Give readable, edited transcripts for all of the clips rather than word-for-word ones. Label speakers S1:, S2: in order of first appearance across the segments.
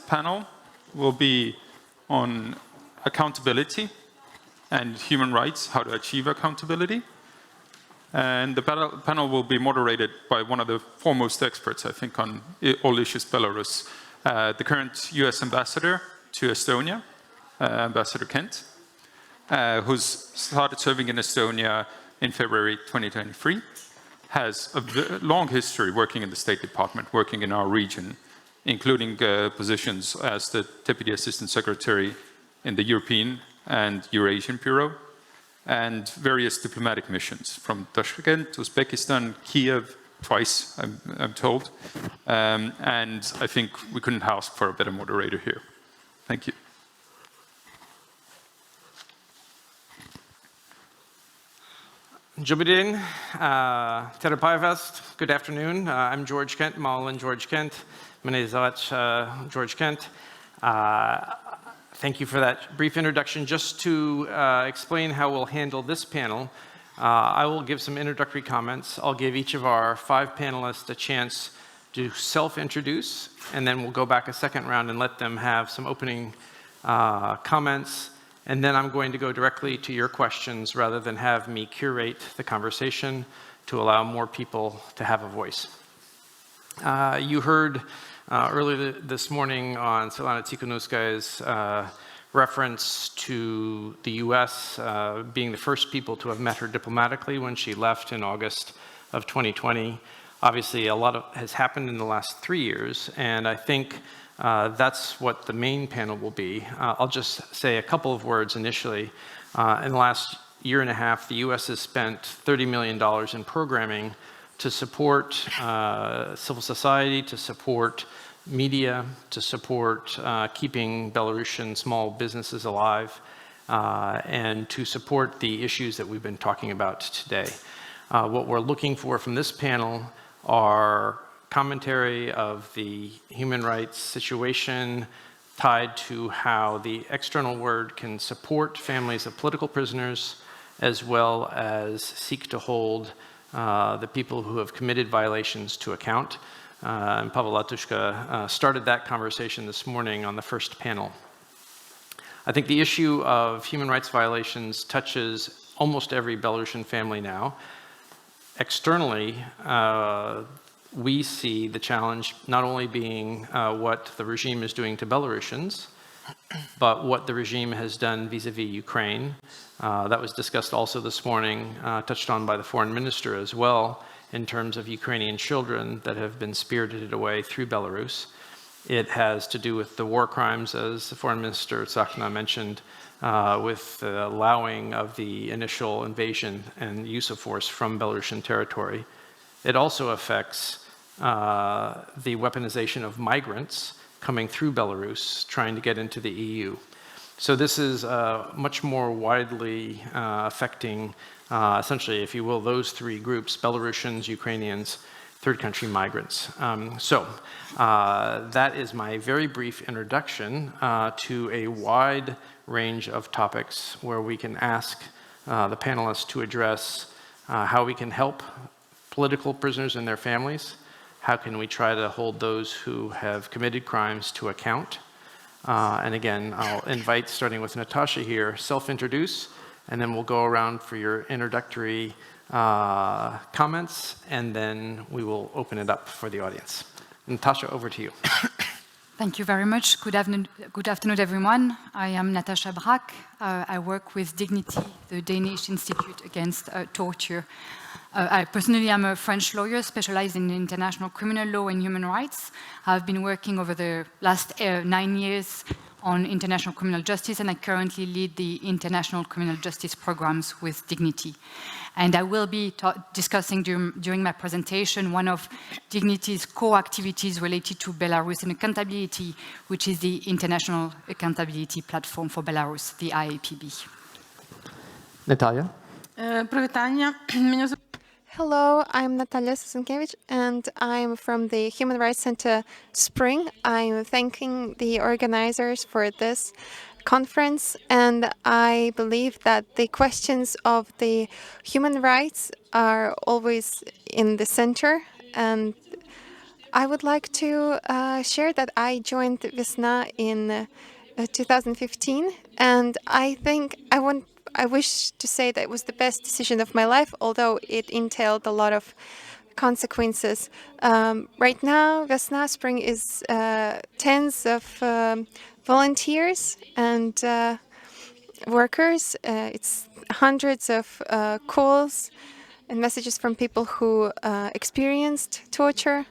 S1: panel will be on accountability and human rights, how to achieve accountability. And the panel will be moderated by one of the foremost experts, I think, on all issues Belarus, the current US ambassador to Estonia, Ambassador Kent, who's started serving in Estonia in February 2023, has a long history working in the State Department, working in our region, including positions as the Deputy Assistant Secretary in the European and Eurasian Bureau, and various diplomatic missions from Tashkent, Uzbekistan, Kiev, twice, I'm told. And I think we couldn't ask for a better moderator here. Thank you.
S2: Jubidin, tere päevast, good afternoon. I'm George Kent, ma olen George Kent. Mene zvat George Kent. Thank you for that brief introduction. Just to explain how we'll handle this panel, I will give some introductory comments. I'll give each of our 5 panelists a chance to self-introduce, and then we'll go back a second round and let them have some opening comments. And then I'm going to go directly to your questions rather than have me curate the conversation to allow more people to have a voice. You heard earlier this morning on Svetlana Tikhanovskaya's reference to the US being the first people to have met her diplomatically when she left in August of 2020. Obviously, a lot has happened in the last 3 years, and I think that's what the main panel will be. I'll just say a couple of words initially. In the last year and a half, the US has spent $30 million in programming to support civil society, to support media, to support keeping Belarusian small businesses alive, and to support the issues that we've been talking about today. What we're looking for from this panel are commentary of the human rights situation tied to how the external world can support families of political prisoners, as well as seek to hold the people who have committed violations to account. And Pavel Latushka started that conversation this morning on the first panel. I think the issue of human rights violations touches almost every Belarusian family now. Externally, we see the challenge not only being what the regime is doing to Belarusians, but what the regime has done vis-a-vis Ukraine. That was discussed also this morning, touched on by the foreign minister as well, in terms of Ukrainian children that have been spirited away through Belarus. It has to do with the war crimes, as the foreign minister Tsakhna mentioned, with the allowing of the initial invasion and use of force from Belarusian territory. It also affects the weaponization of migrants coming through Belarus, trying to get into the EU. So this is much more widely affecting, essentially, if you will, those 3 groups: Belarusians, Ukrainians, third country migrants. That is my very brief introduction to a wide range of topics where we can ask the panelists to address how we can help political prisoners and their families. How can we try to hold those who have committed crimes to account? And again, I'll invite, starting with Natasha here, self-introduce, and then we'll go around for your introductory comments, and then we will open it up for the audience. Natasha, over to you.
S3: Thank you very much. Good afternoon, everyone. I am Natasha Brak. I work with Dignity, the Danish Institute Against Torture. I personally am a French lawyer specialized in international criminal law and human rights. I've been working over the last 9 years on international criminal justice, and I currently lead the international criminal justice programs with Dignity. And I will be discussing during my presentation one of Dignity's core activities related to Belarus and accountability, which is the International Accountability Platform for Belarus, the IAPB.
S2: Natalia.
S4: Hello, I'm Natalia Sasankevich, and I'm from the Human Rights Center Spring. I'm thanking the organizers for this conference, and I believe that the questions of the human rights are always in the center, and I would like to share that I joined Vesna in 2015, and I think I wish to say that it was the best decision of my life, although it entailed a lot of consequences. Right now, Vesna Spring is tens of volunteers and workers. It's hundreds of calls and messages from people who experienced torture.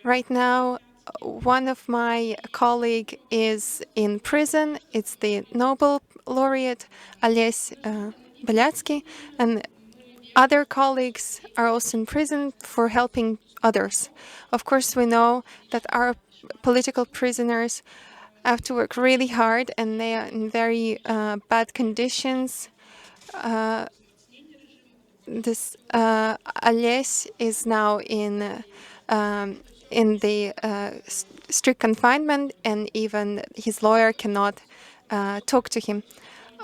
S4: Right now, one of my colleague is in prison. It's the Nobel laureate Ales Belyatsky, and other colleagues are also in prison for helping others. Of course, we know that our political prisoners have to work really hard, and they are in very bad conditions. This Ales is now in the strict confinement, and even his lawyer cannot talk to him.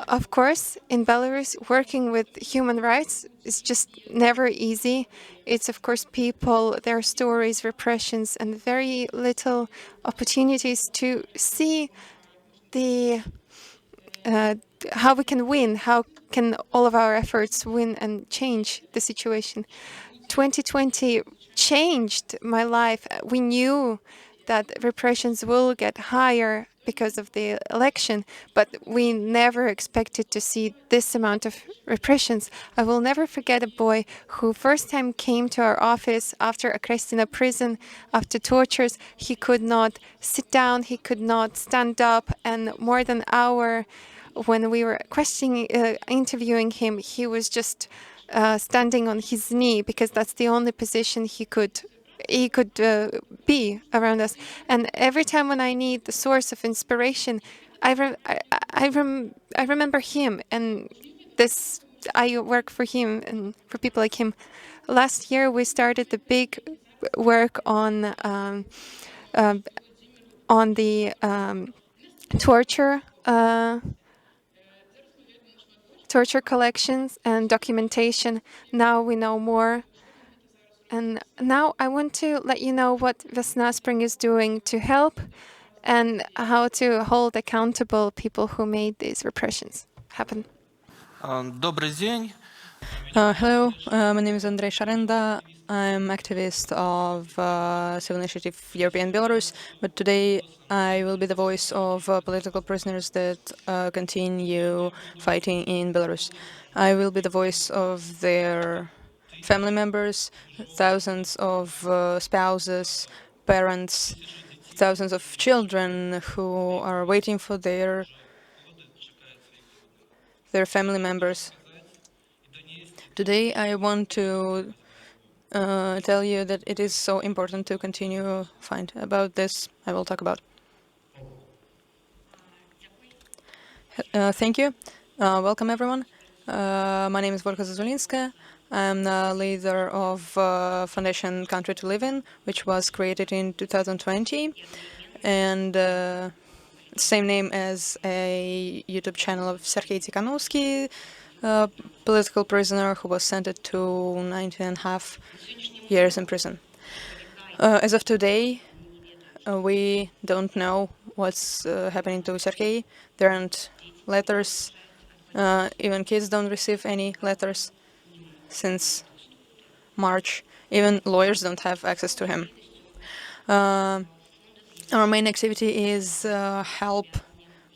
S4: Of course, in Belarus, working with human rights is just never easy. It's, of course, people, their stories, repressions, and very little opportunities to see the how we can win, how can all of our efforts win and change the situation. 2020 changed my life. We knew that repressions will get higher because of the election, but we never expected to see this amount of repressions. I will never forget a boy who first time came to our office after a Krestina prison, after tortures. He could not sit down, he could not stand up, and more than an hour when we were interviewing him, he was just standing on his knee because that's the only position he could be around us. And every time when I need the source of inspiration, I remember him, and this I work for him and for people like him. Last year we started the big work on the torture. Torture collections and documentation. Now we know more. And now I want to let you know what Vesna Spring is doing to help and how to hold accountable people who made these repressions happen.
S5: Добрый день.
S6: Hello, my name is Andrei Sharenda. I'm activist of Civil Initiative European Belarus, but today I will be the voice of political prisoners that continue fighting in Belarus. I will be the voice of their family members, thousands of spouses, parents, thousands of children who are waiting for their family members. Today I want to tell you that it is so important to continue fight about this. I will talk about. Thank you. Welcome everyone. My name is Volka Zazulinska. I'm the leader of Foundation Country to Live In, which was created in 2020, and same name as a YouTube channel of Sergei Tikhanovsky, political prisoner who was sentenced to 19.5 years in prison. As of today, we don't know what's happening to Sergei. There aren't letters. Even kids don't receive any letters since March. Even lawyers don't have access to him. Our main activity is help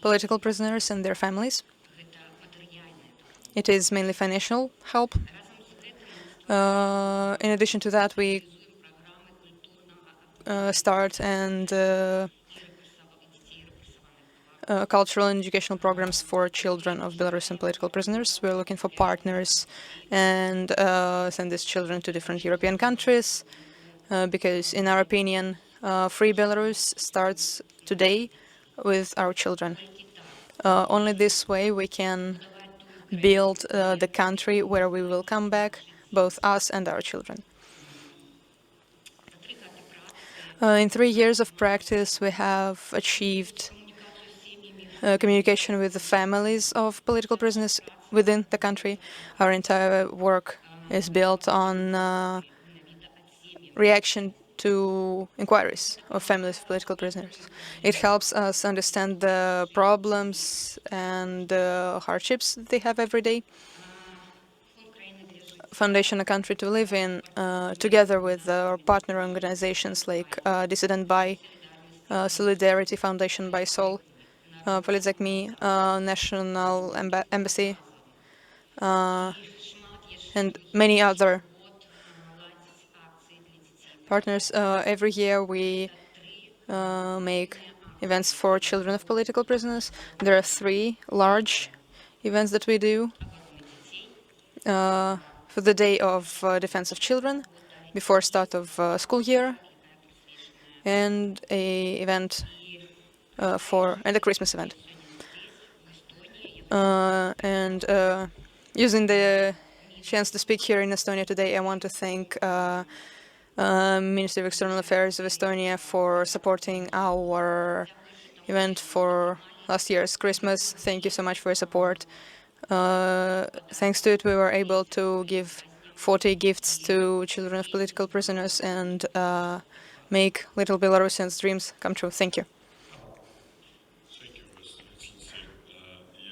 S6: political prisoners and their families. It is mainly financial help. In addition to that, we start and cultural and educational programs for children of Belarusian political prisoners. We're looking for partners and send these children to different European countries because, in our opinion, free Belarus starts today with our children. Only this way we can build the country where we will come back, both us and our children. In 3 years of practice, we have achieved communication with the families of political prisoners within the country. Our entire work is built on reaction to inquiries of families of political prisoners. It helps us understand the problems and the hardships they have every day. Foundation A Country to Live In, together with our partner organizations like Dissident by Solidarity Foundation by Sol, Police Like Me, National Embassy, and many other partners. Every year we make events for children of political prisoners. There are 3 large events that we do for the Day of Defense of Children, before start of school year, and a event and a Christmas event. And using the chance to speak here in Estonia today, I want to thank Ministry of External Affairs of Estonia for supporting our event for last year's Christmas. Thank you so much for your support. Thanks to it, we were able to give 40 gifts to children of political prisoners and make little Belarusians' dreams come true. Thank you.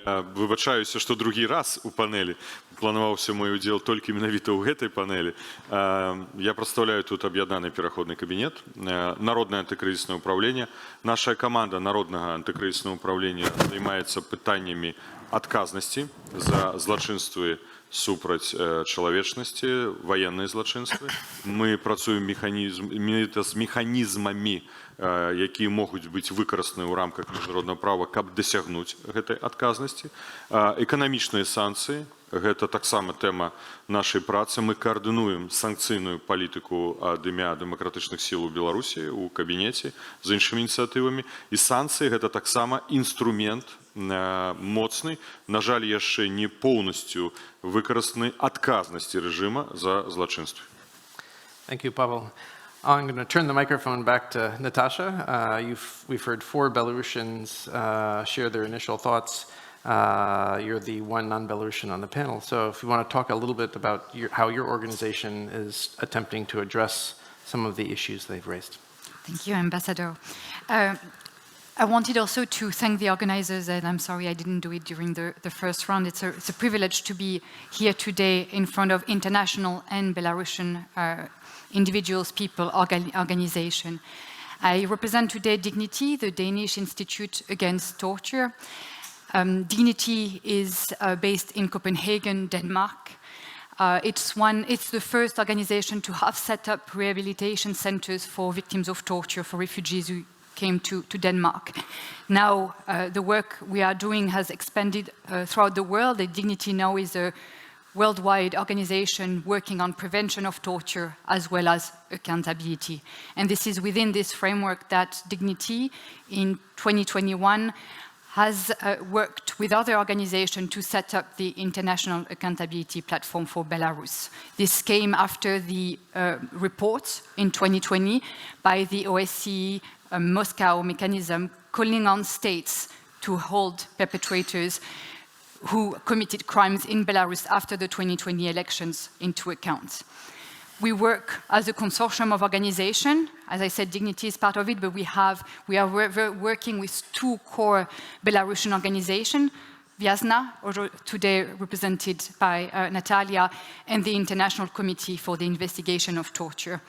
S7: Выбачаюся, што другі раз у панелі. Планаваўся мой удзел толькі менавіта ў гэтай панелі. Я прадстаўляю тут аб'яднаны пераходны кабінет, Народнае антыкрызіснае ўпраўленне. Наша каманда Народнага антыкрызіснага ўпраўлення займаецца пытаннямі адказнасці за злачынствы супраць чалавечнасці, ваенныя злачынствы. Мы працуем з механізмамі, якія могуць быць выкарыстаныя ў рамках міжнароднага права, каб дасягнуць гэтай адказнасці. Эканамічныя санкцыі – гэта таксама тэма нашай працы. Мы каардынуем санкцыйную палітыку ад імя дэмакратычных сіл у Беларусі ў кабінеце з іншымі ініцыятывамі. І санкцыі – гэта таксама інструмент моцны, на жаль, яшчэ не поўнасцю выкарыстанай адказнасці рэжыма за злачынствы.
S2: Thank you, Pavel. I'm going to turn the microphone back to Natasha. We've heard 4 Belarusians share their initial thoughts. You're the one non-Belarusian on the panel, so if you want to talk a little bit about how your organization is attempting to address some of the issues they've raised.
S3: Thank you, Ambassador. I wanted also to thank the organizers, and I'm sorry I didn't do it during the first round. It's a privilege to be here today in front of international and Belarusian individuals, people, organization. I represent today Dignity, the Danish Institute Against Torture. Dignity is based in Copenhagen, Denmark. It's the first organization to have set up rehabilitation centers for victims of torture, for refugees who came to Denmark. Now, the work we are doing has expanded throughout the world. The Dignity now is a worldwide organization working on prevention of torture as well as accountability. And this is within this framework that Dignity in 2021 has worked with other organizations to set up the International Accountability Platform for Belarus. This came after the report in 2020 by the OSCE Moscow mechanism calling on states to hold perpetrators who committed crimes in Belarus after the 2020 elections into account. We work as a consortium of organizations. As I said, Dignity is part of it, but we are working with 2 core Belarusian organizations, Vyazna, today represented by Natalia, and the International Committee for the Investigation of Torture.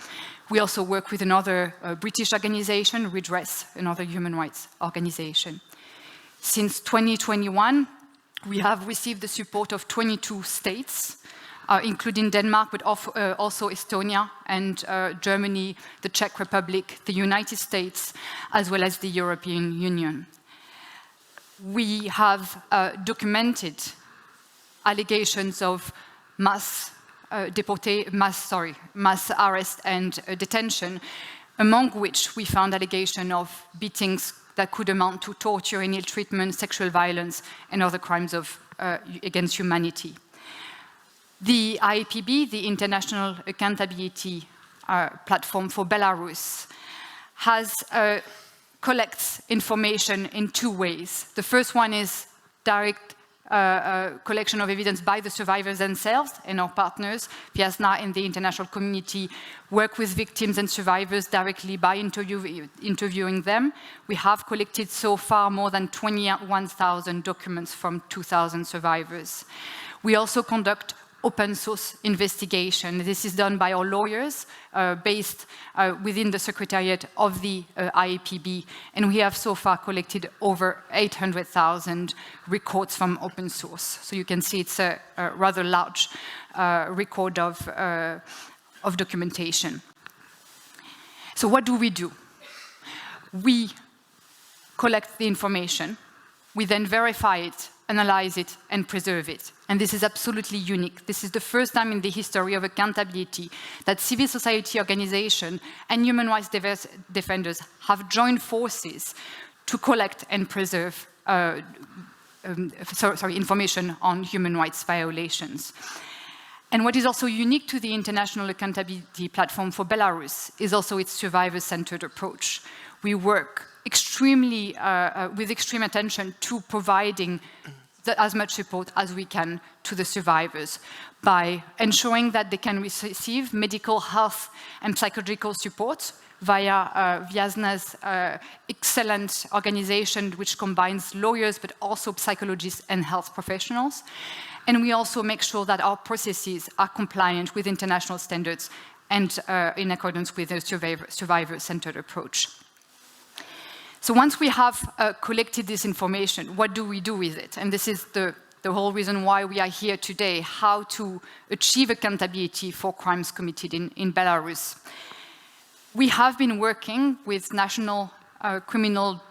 S3: We also work with another British organization, Redress, another human rights organization. Since 2021, we have received the support of 22 states, including Denmark, but also Estonia and Germany, the Czech Republic, the United States, as well as the European Union. We have documented allegations of mass arrest and detention, among which we found allegations of beatings that could amount to torture and ill treatment, sexual violence, and other crimes against humanity. The IAPB, the International Accountability Platform for Belarus, collects information in 2 ways. The first one is direct collection of evidence by the survivors themselves and our partners. Viasna and the international community work with victims and survivors directly by interviewing them. We have collected so far more than 21,000 documents from 2,000 survivors. We also conduct open source investigation. This is done by our lawyers based within the secretariat of the IAPB, and we have so far collected over 800,000 records from open source. So you can see it's a rather large record of documentation. So what do? We collect the information, we then verify it, analyze it, and preserve it. And this is absolutely unique. This is the first time in the history of accountability that civil society organizations and human rights defenders have joined forces to collect and preserve information on human rights violations. And what is also unique to the International Accountability Platform for Belarus is also its survivor-centered approach. We work with extreme attention to providing as much support as we can to the survivors by ensuring that they can receive medical, health, and psychological support via Viasna's excellent organization, which combines lawyers, but also psychologists and health professionals. And we also make sure that our processes are compliant with international standards and in accordance with a survivor-centered approach. So once we have collected this information, what do we do with it? And this is the whole reason why we are here today, how to achieve accountability for crimes committed in Belarus. We have been working with national criminal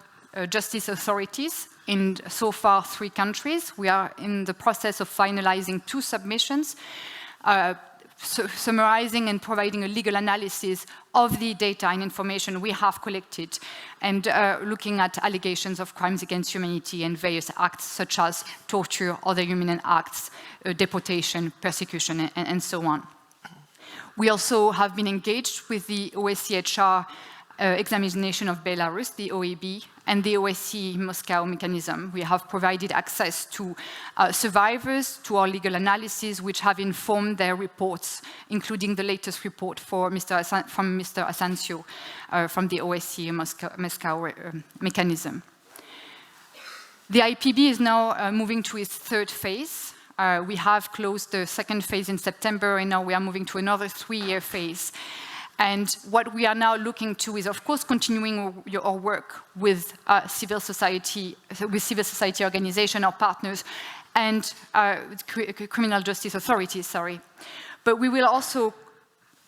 S3: justice authorities in so far 3 countries. We are in the process of finalizing 2 submissions, summarizing and providing a legal analysis of the data and information we have collected and looking at allegations of crimes against humanity and various acts such as torture, other human acts, deportation, persecution, and so on. We also have been engaged with the OSCHR examination of Belarus, the OEB, and the OSCE Moscow mechanism. We have provided access to survivors, to our legal analysis, which have informed their reports, including the latest report from Mr. Asancio from the OSCE Moscow mechanism. The IPB is now moving to its 3rd phase. We have closed the 2nd phase in September, and now we are moving to another 3-year phase. And what we are now looking to is, of course, continuing our work with civil society organizations, our partners, and criminal justice authorities, But we will also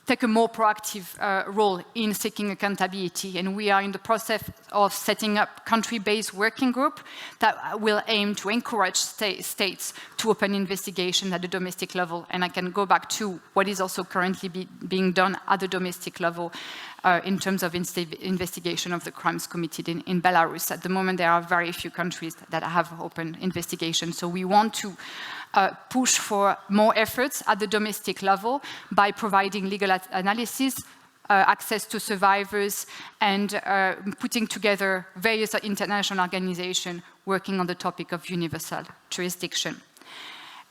S3: take a more proactive role in seeking accountability. And we are in the process of setting up country-based working group that will aim to encourage states to open investigation at the domestic level. And I can go back to what is also currently being done at the domestic level in terms of investigation of the crimes committed in Belarus. At the moment, there are very few countries that have open investigations. So we want to push for more efforts at the domestic level by providing legal analysis, access to survivors, and putting together various international organizations working on the topic of universal jurisdiction.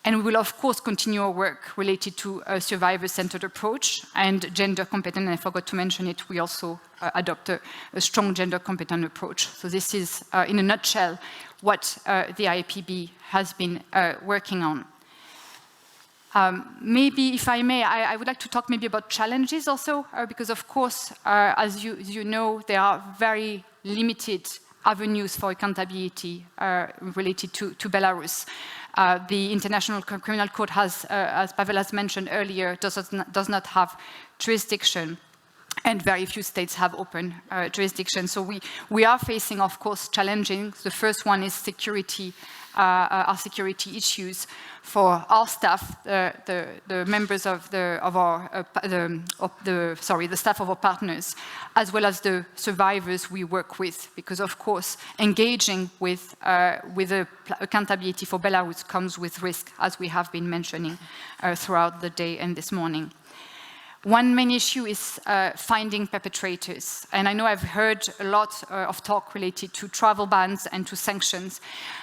S3: And we will, of course, continue our work related to a survivor-centered approach and gender competent. And I forgot to mention it, we also adopt a strong gender competent approach. So this is, in a nutshell, what the IPB has been working on. Maybe, if I may, I would like to talk maybe about challenges also, because of course, as you know, there are very limited avenues for accountability related to Belarus. The International Criminal Court has, as Pavel has mentioned earlier, does not have jurisdiction, and very few states have open jurisdiction. So we are facing, of course, challenges. The first one is security, our security issues for our staff, the members of the staff of our partners, as well as the survivors we work with, because of course engaging with the accountability for Belarus comes with risk, as we have been mentioning throughout the day and this morning. One main issue is finding perpetrators. And I know I've heard a lot of talk related to travel bans and to sanctions.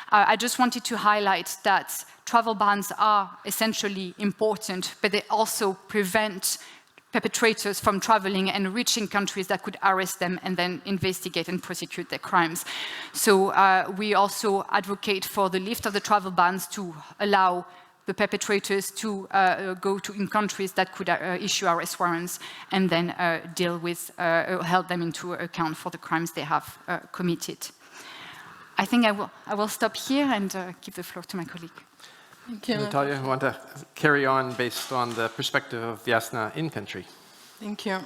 S3: I just wanted to highlight that travel bans are essentially important, but they also prevent perpetrators from traveling and reaching countries that could arrest them and then investigate and prosecute their crimes. So we also advocate for the lift of the travel bans to allow the perpetrators to go to in countries that could issue arrest warrants and then deal with, held them into account for the crimes they have committed. I think I will stop here and give the floor to my colleague.
S6: Thank you.
S2: Natalia, I want to carry on based on the perspective of Vyasna in country.
S6: Thank you.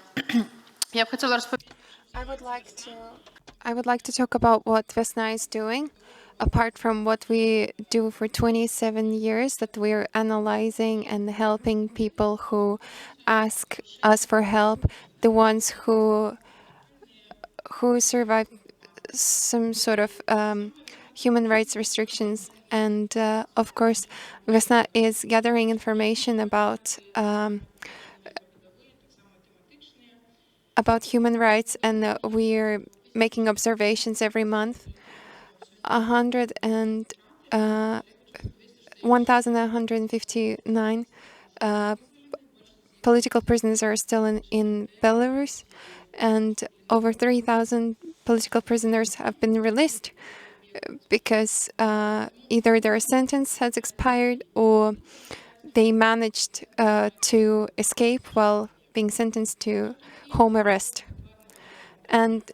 S4: I would like to talk about what Vesna is doing. Apart from what we do for 27 years, that we're analyzing and helping people who ask us for help, the ones who survive some sort of human rights restrictions. And of course, Vesna is gathering information about human rights, and we're making observations every month. 1,159 political prisoners are still in Belarus, and over 3,000 political prisoners have been released because either their sentence has expired or they managed to escape while being sentenced to home arrest. And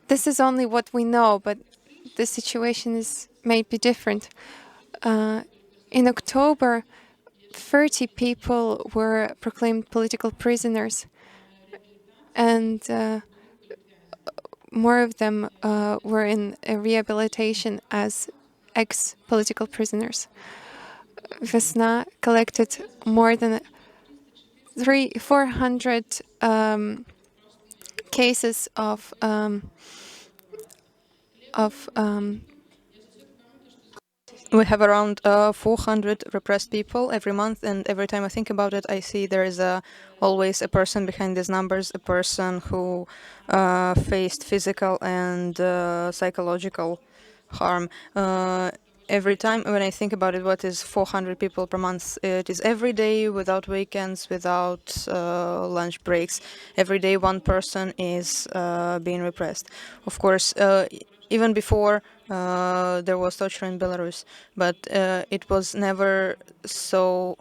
S4: this is only what we know, but the situation may be different. In October, 30 people were proclaimed political prisoners, and more of them were in rehabilitation as ex-political prisoners. Vesna collected more than 400 cases of
S6: We have around 400 repressed people every month, and every time I think about it, I see there is always a person behind these numbers, a person who faced physical and psychological harm. Every time when I think about it, what is 400 people per month? It is every day, without weekends, without lunch breaks. Every day one person is being repressed. Of course, even before there was torture in Belarus, but it was never so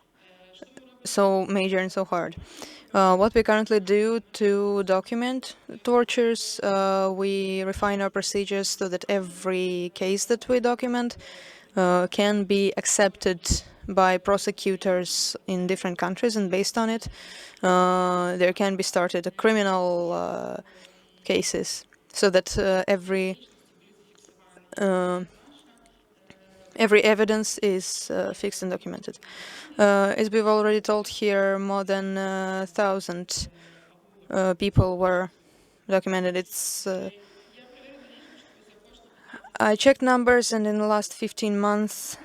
S6: major and so hard. What we currently do to document tortures, we refine our procedures so that every case that we document can be accepted by prosecutors in different countries, and based on it, there can be started a criminal cases, so that every evidence is fixed and documented. As we've already told here, more than 1,000 people were documented. I checked numbers, and in the last 15 months,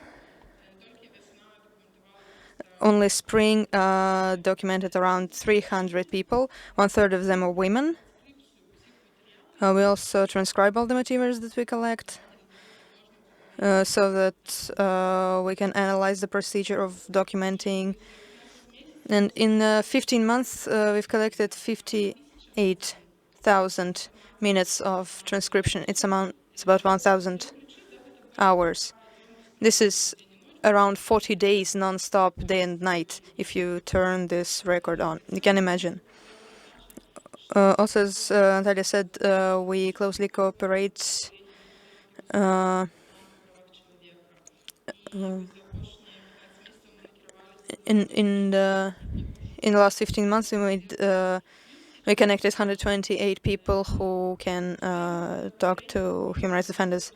S6: only Spring documented around 300 people. 1/3 of them are women. We also transcribe all the materials that we collect, so that we can analyze the procedure of documenting. And in 15 months, we've collected 58,000 minutes of transcription. It's about 1,000 hours. This is around 40 days non-stop, day and night, if you turn this record on. You can imagine. Also, as Natalia said, we closely cooperate in the last 15 months. We connected 128 people who can talk to human rights defenders.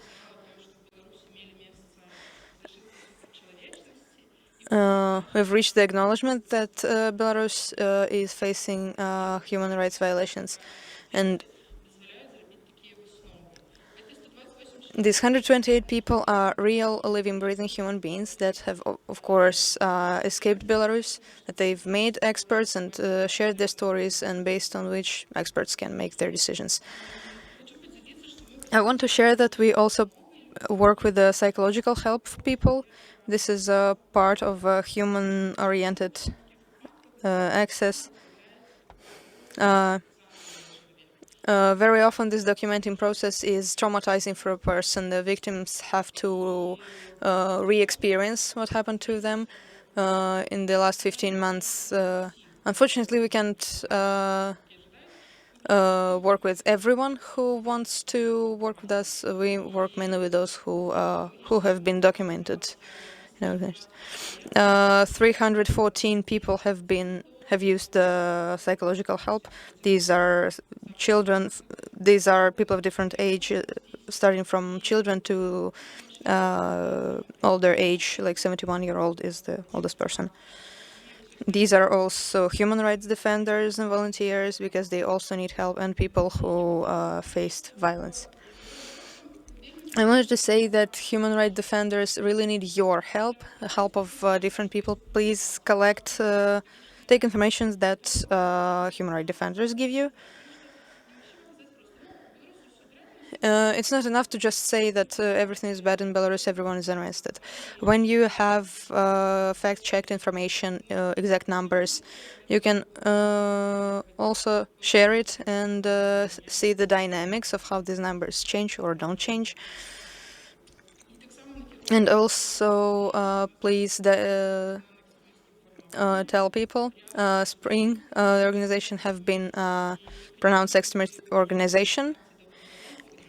S6: We've reached the acknowledgement that Belarus is facing human rights violations, and These 128 people are real, living, breathing human beings that have, of course, escaped Belarus, that they've made experts and shared their stories, and based on which experts can make their decisions. I want to share that we also work with the psychological help for people. This is a part of a human-oriented access. Very often this documenting process is traumatizing for a person. The victims have to re-experience what happened to them in the last 15 months. Unfortunately, we can't work with everyone who wants to work with us. We work mainly with those who have been documented. 314 people have used psychological help. These are children. These are people of different age, starting from children to older age. Like 71-year-old is the oldest person. These are also human rights defenders and volunteers because they also need help, and people who faced violence. I wanted to say that human rights defenders really need your help, the help of different people. Please take information that human rights defenders give you. It's not enough to just say that everything is bad in Belarus, everyone is arrested. When you have fact-checked information, exact numbers, you can also share it and see the dynamics of how these numbers change or don't change. And also, please tell people. Spring, the organization have been pronounced extremist organization.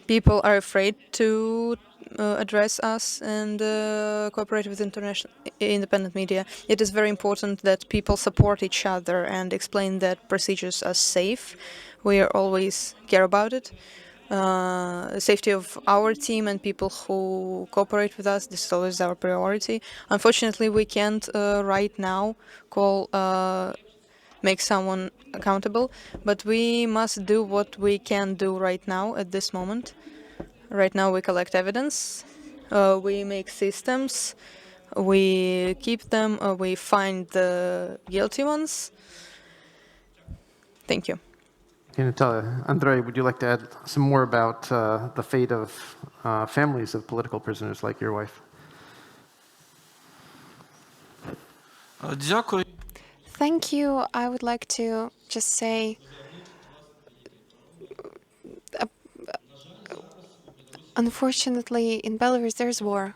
S6: People are afraid to address us and cooperate with international independent media. It is very important that people support each other and explain that procedures are safe. We always care about it. The safety of our team and people who cooperate with us, this is always our priority. Unfortunately, we can't right now make someone accountable, but we must do what we can do right now at this moment. Right now we collect evidence, we make systems, we keep them, we find the guilty ones. Thank you.
S2: Okay, Natalia. Andrei, would you like to add some more about the fate of families of political prisoners like your wife?
S5: Дякую.
S4: Thank you. I would like to just say unfortunately, in Belarus, there's war.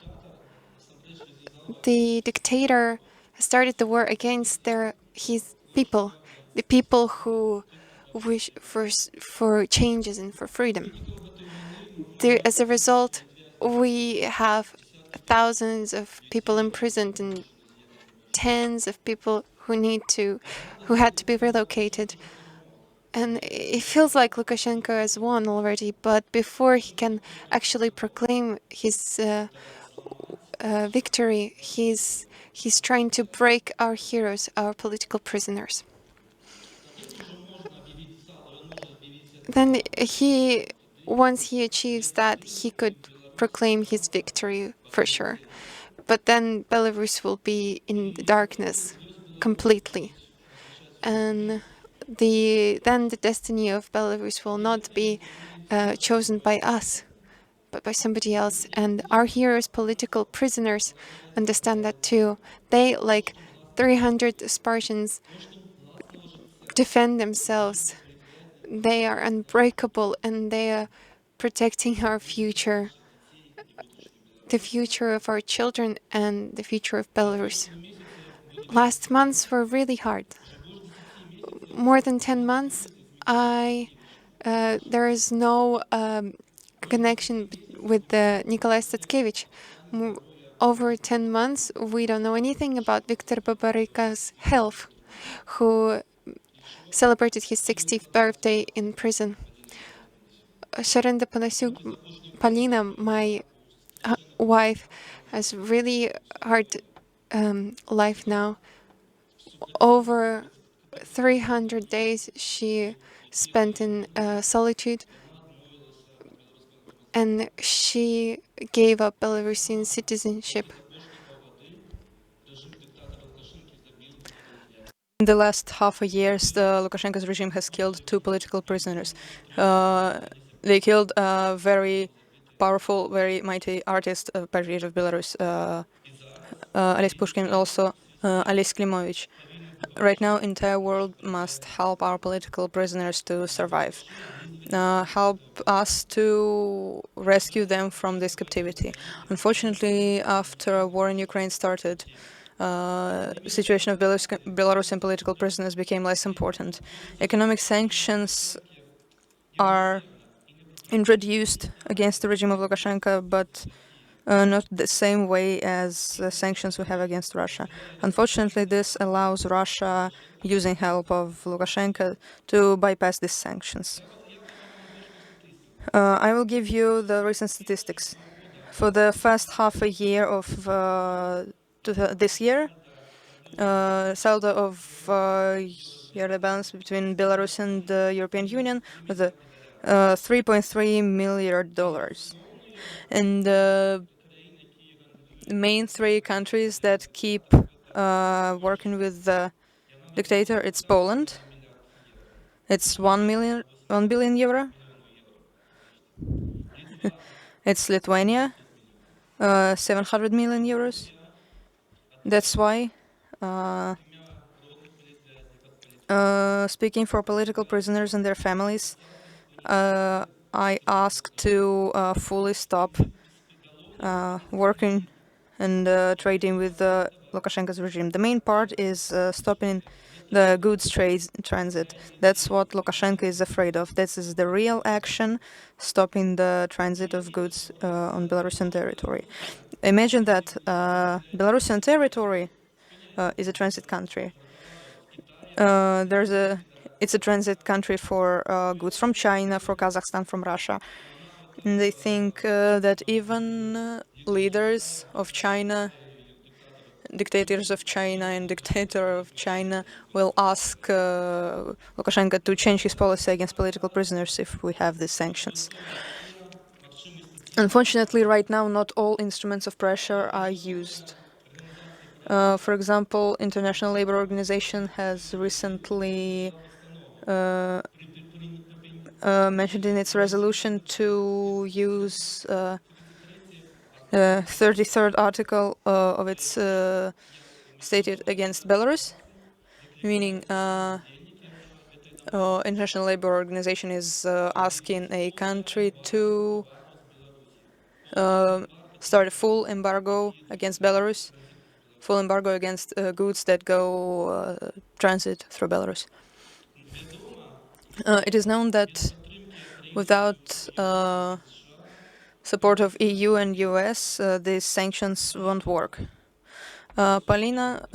S4: The dictator started the war against his people, the people who wish for changes and for freedom. As a result, we have thousands of people imprisoned and tens of people who had to be relocated. And it feels like Lukashenko has won already, but before he can actually proclaim his victory, he's trying to break our heroes, our political prisoners. Then once he achieves that, he could proclaim his victory for sure. But then Belarus will be in the darkness completely. And then the destiny of Belarus will not be chosen by us, but by somebody else. And our heroes, political prisoners, understand that too. They, like 300 Spartans, defend themselves. They are unbreakable and they are protecting our future, the future of our children and the future of Belarus. Last months were really hard. More than 10 months, there is no connection with Nikolai Statkevich. Over 10 months, we don't know anything about Viktor Babaryka's health, who celebrated his 60th birthday in prison. Sharenda Panasiuk, Polina, my wife, has really hard life now. Over 300 days she spent in solitude. and she gave up Belarusian citizenship.
S6: In the last half a year, the Lukashenko's regime has killed 2 political prisoners. They killed a very powerful, very mighty artist, patriot of Belarus, Ales Pushkin, and also Ales Klimovich. Right now, entire world must help our political prisoners to survive. Help us to rescue them from this captivity. Unfortunately, after war in Ukraine started, situation of Belarusian political prisoners became less important. Economic sanctions are introduced against the regime of Lukashenko, but not the same way as the sanctions we have against Russia. Unfortunately, this allows Russia, using help of Lukashenko, to bypass these sanctions. I will give you the recent statistics. For the first half a year of this year, saldo of yearly balance between Belarus and the European Union was $3.3 million. And the main 3 countries that keep working with the dictator, it's Poland. It's 1 billion euro. It's Lithuania, 700 million euros. That's why, speaking for political prisoners and their families, I ask to fully stop working and trading with Lukashenko's regime. The main part is stopping the goods transit. That's what Lukashenko is afraid of. This is the real action, stopping the transit of goods on Belarusian territory. Imagine that Belarusian territory is a transit country. It's a transit country for goods from China, from Kazakhstan, from Russia. And they think that even leaders of China, dictators of China and dictator of China will ask Lukashenko to change his policy against political prisoners if we have these sanctions. Unfortunately, right now, not all instruments of pressure are used. For example, International Labour Organization has recently mentioned in its resolution to use 33rd article of its stated against Belarus, meaning International Labour Organization is asking a country to start a full embargo against Belarus, full embargo against goods that go transit through Belarus. It is known that without support of EU and US, these sanctions won't work. Polina,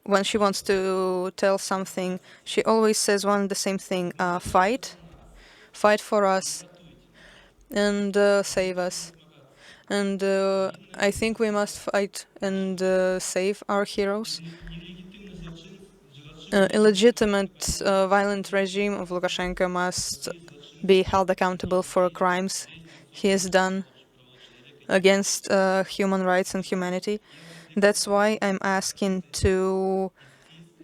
S6: when she wants to tell something, she always says one and the same thing: fight for us, and save us. And I think we must fight and save our heroes. Illegitimate violent regime of Lukashenko must be held accountable for crimes he has done against human rights and humanity. That's why I'm asking to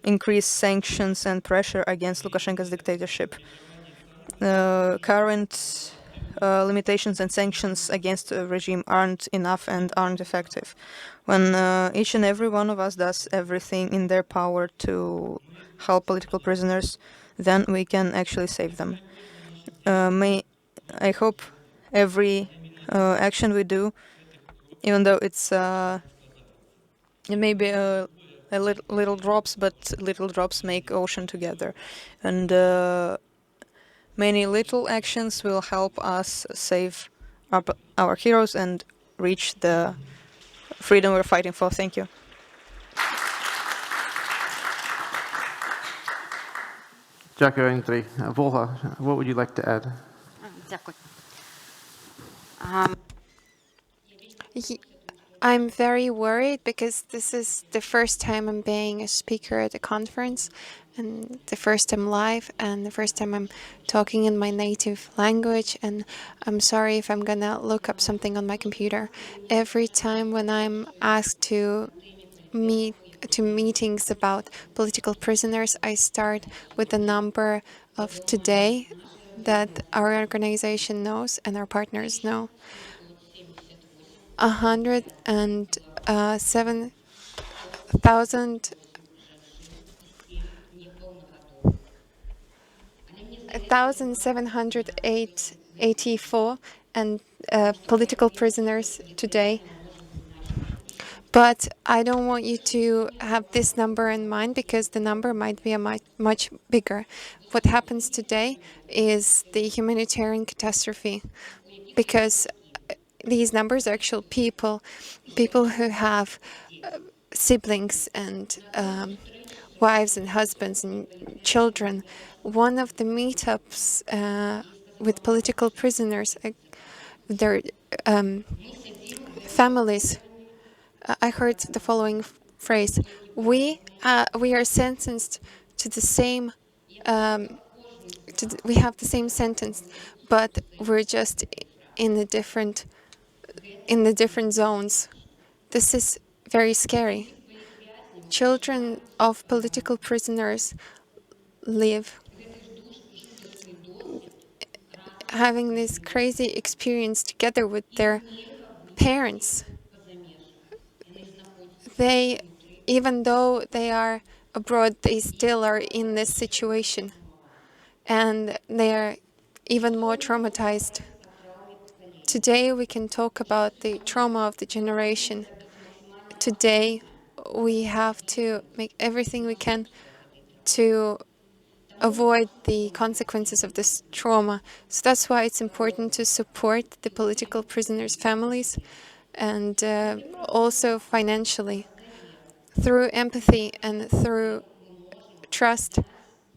S6: increase sanctions and pressure against Lukashenko's dictatorship. Current limitations and sanctions against the regime aren't enough and aren't effective. When each and every one of us does everything in their power to help political prisoners, then we can actually save them. I hope every action we do, even though it may be little drops, but little drops make ocean together, and many little actions will help us save our heroes and reach the freedom we're fighting for. Thank you.
S2: Дякую, Андрій. Volga, what would you like to add?
S3: Дякую.
S4: I'm very worried because this is the first time I'm being a speaker at a conference, and the first time live, and the first time I'm talking in my native language. And I'm sorry if I'm gonna look up something on my computer. Every time when I'm asked to meet to meetings about political prisoners, I start with the number of today that our organization knows and our partners know. 107,000 1,784 and political prisoners today. But I don't want you to have this number in mind because the number might be a much bigger. What happens today is the humanitarian catastrophe because these numbers are actual people, people who have siblings and wives and husbands and children. One of the meetups with political prisoners, their families, I heard the following phrase: we are sentenced to the same. We have the same sentence, but we're just in the different zones. This is very scary. Children of political prisoners live having this crazy experience together with their parents. They, even though they are abroad, they still are in this situation, and they are even more traumatized. Today we can talk about the trauma of the generation. Today we have to make everything we can to avoid the consequences of this trauma. So that's why it's important to support the political prisoners' families and also financially. Through empathy and through trust,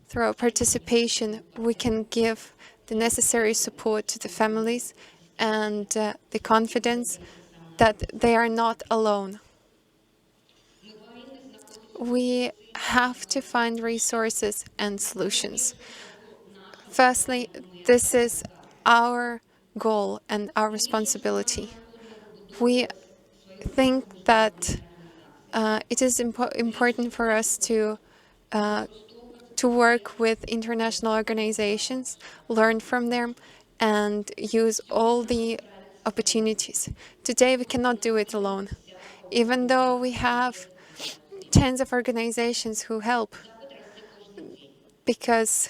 S4: through our participation, we can give the necessary support to the families and the confidence that they are not alone. We have to find resources and solutions. Firstly, this is our goal and our responsibility. We think that it is important for us to work with international organizations, learn from them, and use all the opportunities. Today, we cannot do it alone. Even though we have tens of organizations who help, because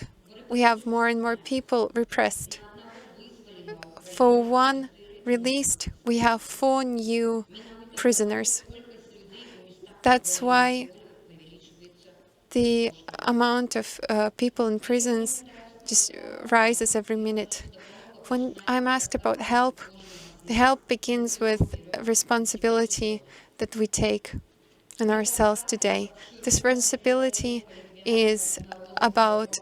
S4: we have more and more people repressed. For one released, we have 4 new prisoners. That's why the amount of people in prisons just rises every minute. When I'm asked about help, the help begins with a responsibility that we take on ourselves today. This responsibility is about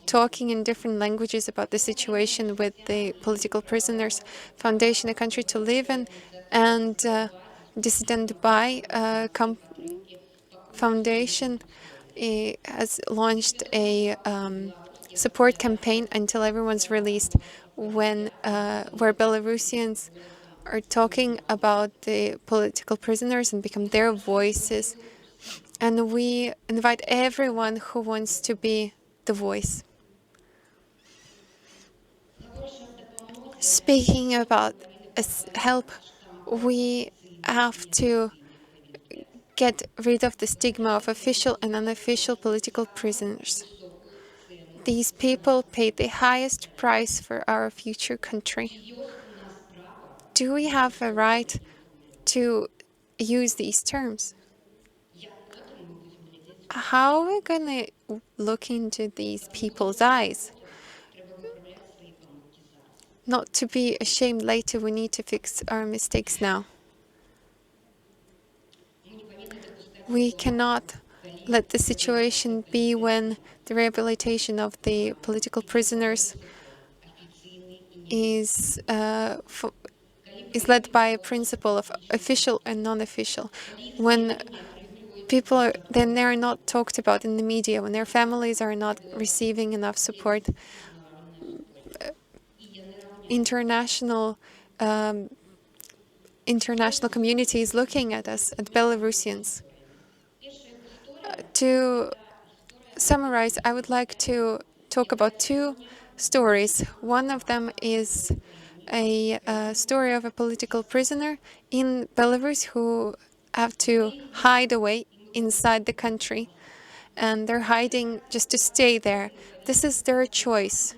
S4: talking in different languages about the situation with the political prisoners. Foundation A Country to Live In and Dissident Dubai Foundation has launched a support campaign until everyone's released, where Belarusians are talking about the political prisoners and become their voices. And we invite everyone who wants to be the voice. Speaking about help, we have to get rid of the stigma of official and unofficial political prisoners. These people paid the highest price for our future country. Do we have a right to use these terms? How are we going to look into these people's eyes? Not to be ashamed later, we need to fix our mistakes now. We cannot let the situation be when the rehabilitation of the political prisoners is is led by a principle of official and non-official. When then they are not talked about in the media, when their families are not receiving enough support, international community is looking at us, at Belarusians. To summarize, I would like to talk about two stories. One of them is a story of a political prisoner in Belarus who have to hide away inside the country, and they're hiding just to stay there. This is their choice,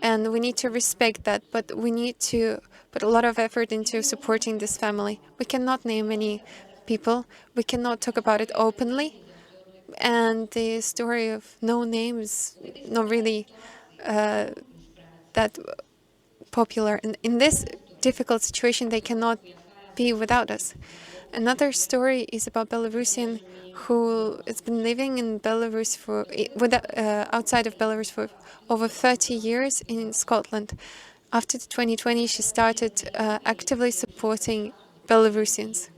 S4: and we need to respect that, but we need to put a lot of effort into supporting this family. We cannot name any people, we cannot talk about it openly, and the story of no name is not really that popular. And in this difficult situation, they cannot be without us. Another story is about Belarusian who has been living in Belarus outside of Belarus for over 30 years in Scotland. After 2020, she started actively supporting Belarusians.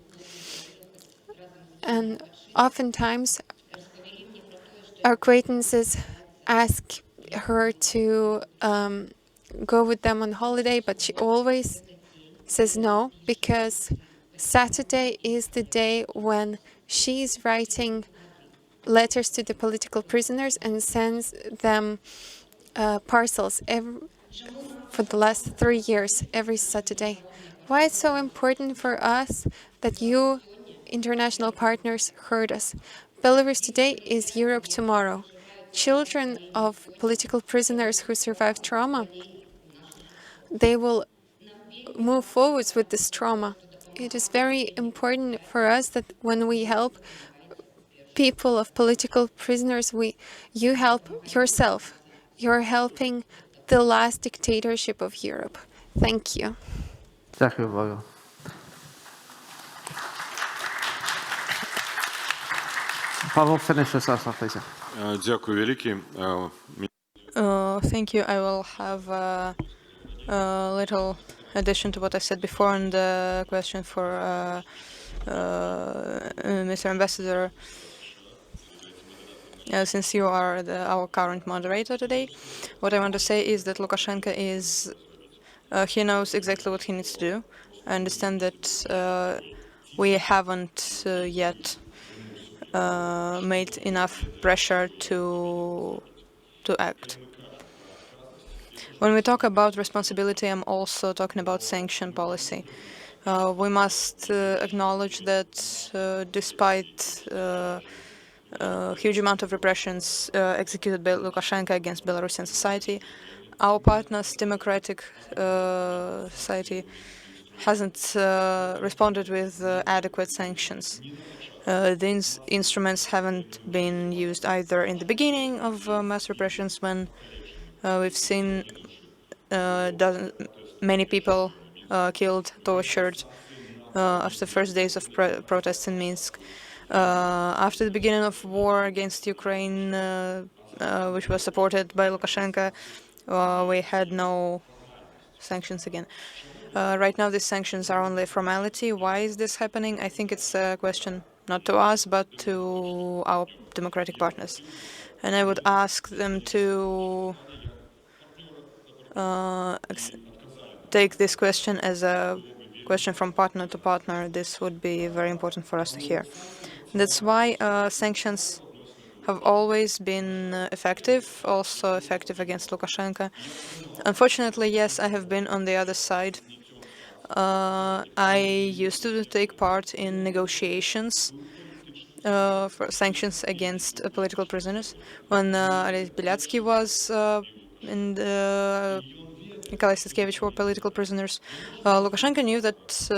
S4: And oftentimes, our acquaintances ask her to go with them on holiday, but she always says no, because Saturday is the day when she's writing letters to the political prisoners and sends them parcels for the last 3 years, every Saturday. Why it's so important for us that you, international partners, heard us. Belarus today is Europe tomorrow. Children of political prisoners who survived trauma, they will move forwards with this trauma. It is very important for us that when we help people of political prisoners, you help yourself. You're helping the last dictatorship of Europe. Thank you.
S2: Дякую, Богу. Pavel, finish this us off, please.
S7: Дякую велике.
S6: Thank you. I will have a little addition to what I said before, and the question for Mr. Ambassador. Since you are our current moderator today, what I want to say is that Lukashenko he knows exactly what he needs to do. I understand that we haven't yet made enough pressure to act. When we talk about responsibility, I'm also talking about sanction policy. We must acknowledge that despite huge amount of repressions executed by Lukashenko against Belarusian society, our partners, democratic society, hasn't responded with adequate sanctions. These instruments haven't been used either in the beginning of mass repressions, when we've seen many people killed, tortured after the first days of protests in Minsk. After the beginning of war against Ukraine, which was supported by Lukashenko, we had no sanctions again. Right now, these sanctions are only a formality. Why is this happening? I think it's a question not to us, but to our democratic partners. And I would ask them to take this question as a question from partner to partner. This would be very important for us to hear. That's why sanctions have always been effective, also effective against Lukashenko. Unfortunately, yes, I have been on the other side. I used to take part in negotiations for sanctions against political prisoners. When Alex Bialyatsky was in the Nikolai Statkevich were political prisoners. Lukashenko knew that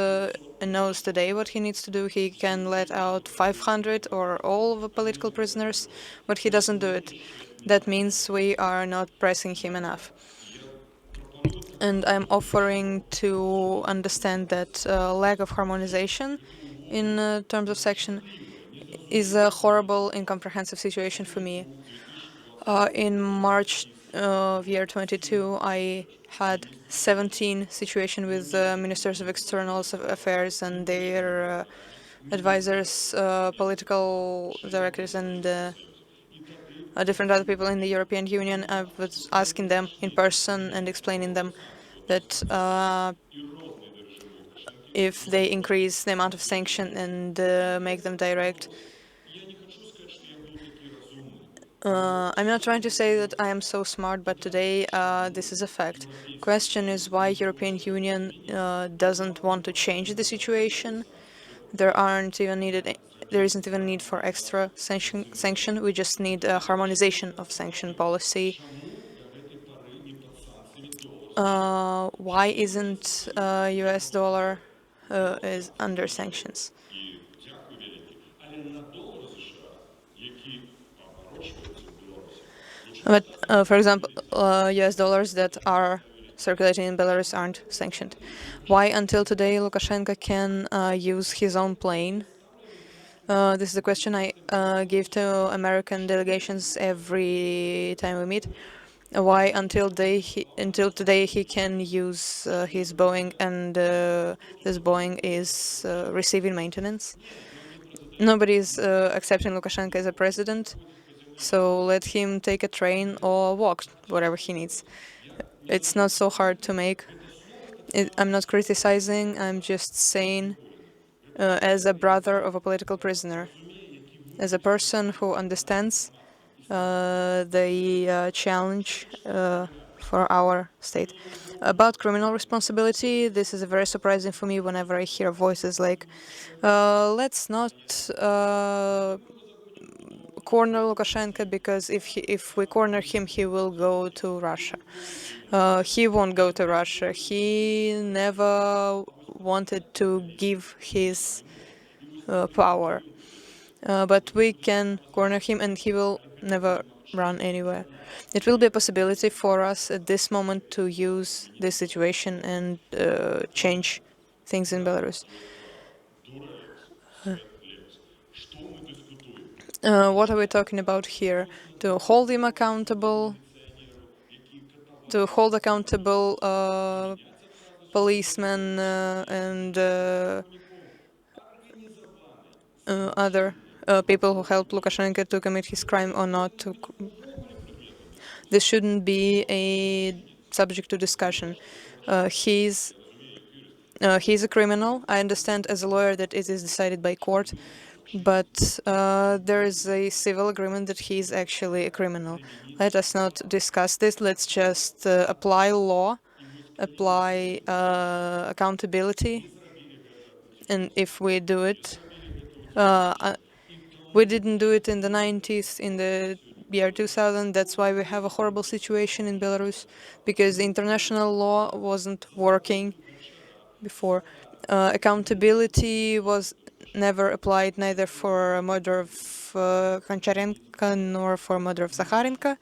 S6: and knows today what he needs to do. He can let out 500 or all of the political prisoners, but he doesn't do it. That means we are not pressing him enough. And I'm offering to understand that lack of harmonization in terms of sanction is a horrible, incomprehensive situation for me. In March of year 22, I had 17 situations with ministers of external affairs and their advisors, political directors, and different other people in the European Union. I was asking them in person and explaining them that if they increase the amount of sanction and make them direct. I'm not trying to say that I am so smart, but today this is a fact. Question is why European Union doesn't want to change the situation. There isn't even need for extra sanction. We just need a harmonization of sanction policy. Why isn't US dollar is under sanctions? But for example, US dollars that are circulating in Belarus aren't sanctioned. Why until today Lukashenko can use his own plane? This is a question I give to American delegations every time we meet. Why until today he can use his Boeing and this Boeing is receiving maintenance? Nobody is accepting Lukashenko as a president, so let him take a train or walk, whatever he needs. It's not so hard to make. I'm not criticizing, I'm just saying as a brother of a political prisoner, as a person who understands the challenge for our state. About criminal responsibility, this is very surprising for me whenever I hear voices like, let's not corner Lukashenko because if we corner him, he will go to Russia. He won't go to Russia. He never wanted to give his power. But we can corner him and he will never run anywhere. It will be a possibility for us at this moment to use this situation and change things in Belarus. What are we talking about here? To hold him accountable, to hold accountable policemen and other people who helped Lukashenko to commit his crime or not. This shouldn't be a subject to discussion. He's a criminal. I understand as a lawyer that it is decided by court, but there is a civil agreement that he's actually a criminal. Let us not discuss this. Let's just apply law, apply accountability, and if we do it, we didn't do it in the 90s, in the year 2000. That's why we have a horrible situation in Belarus, because the international law wasn't working before. Accountability was never applied neither for murder of Koncharenko nor for murder of Zakharenko.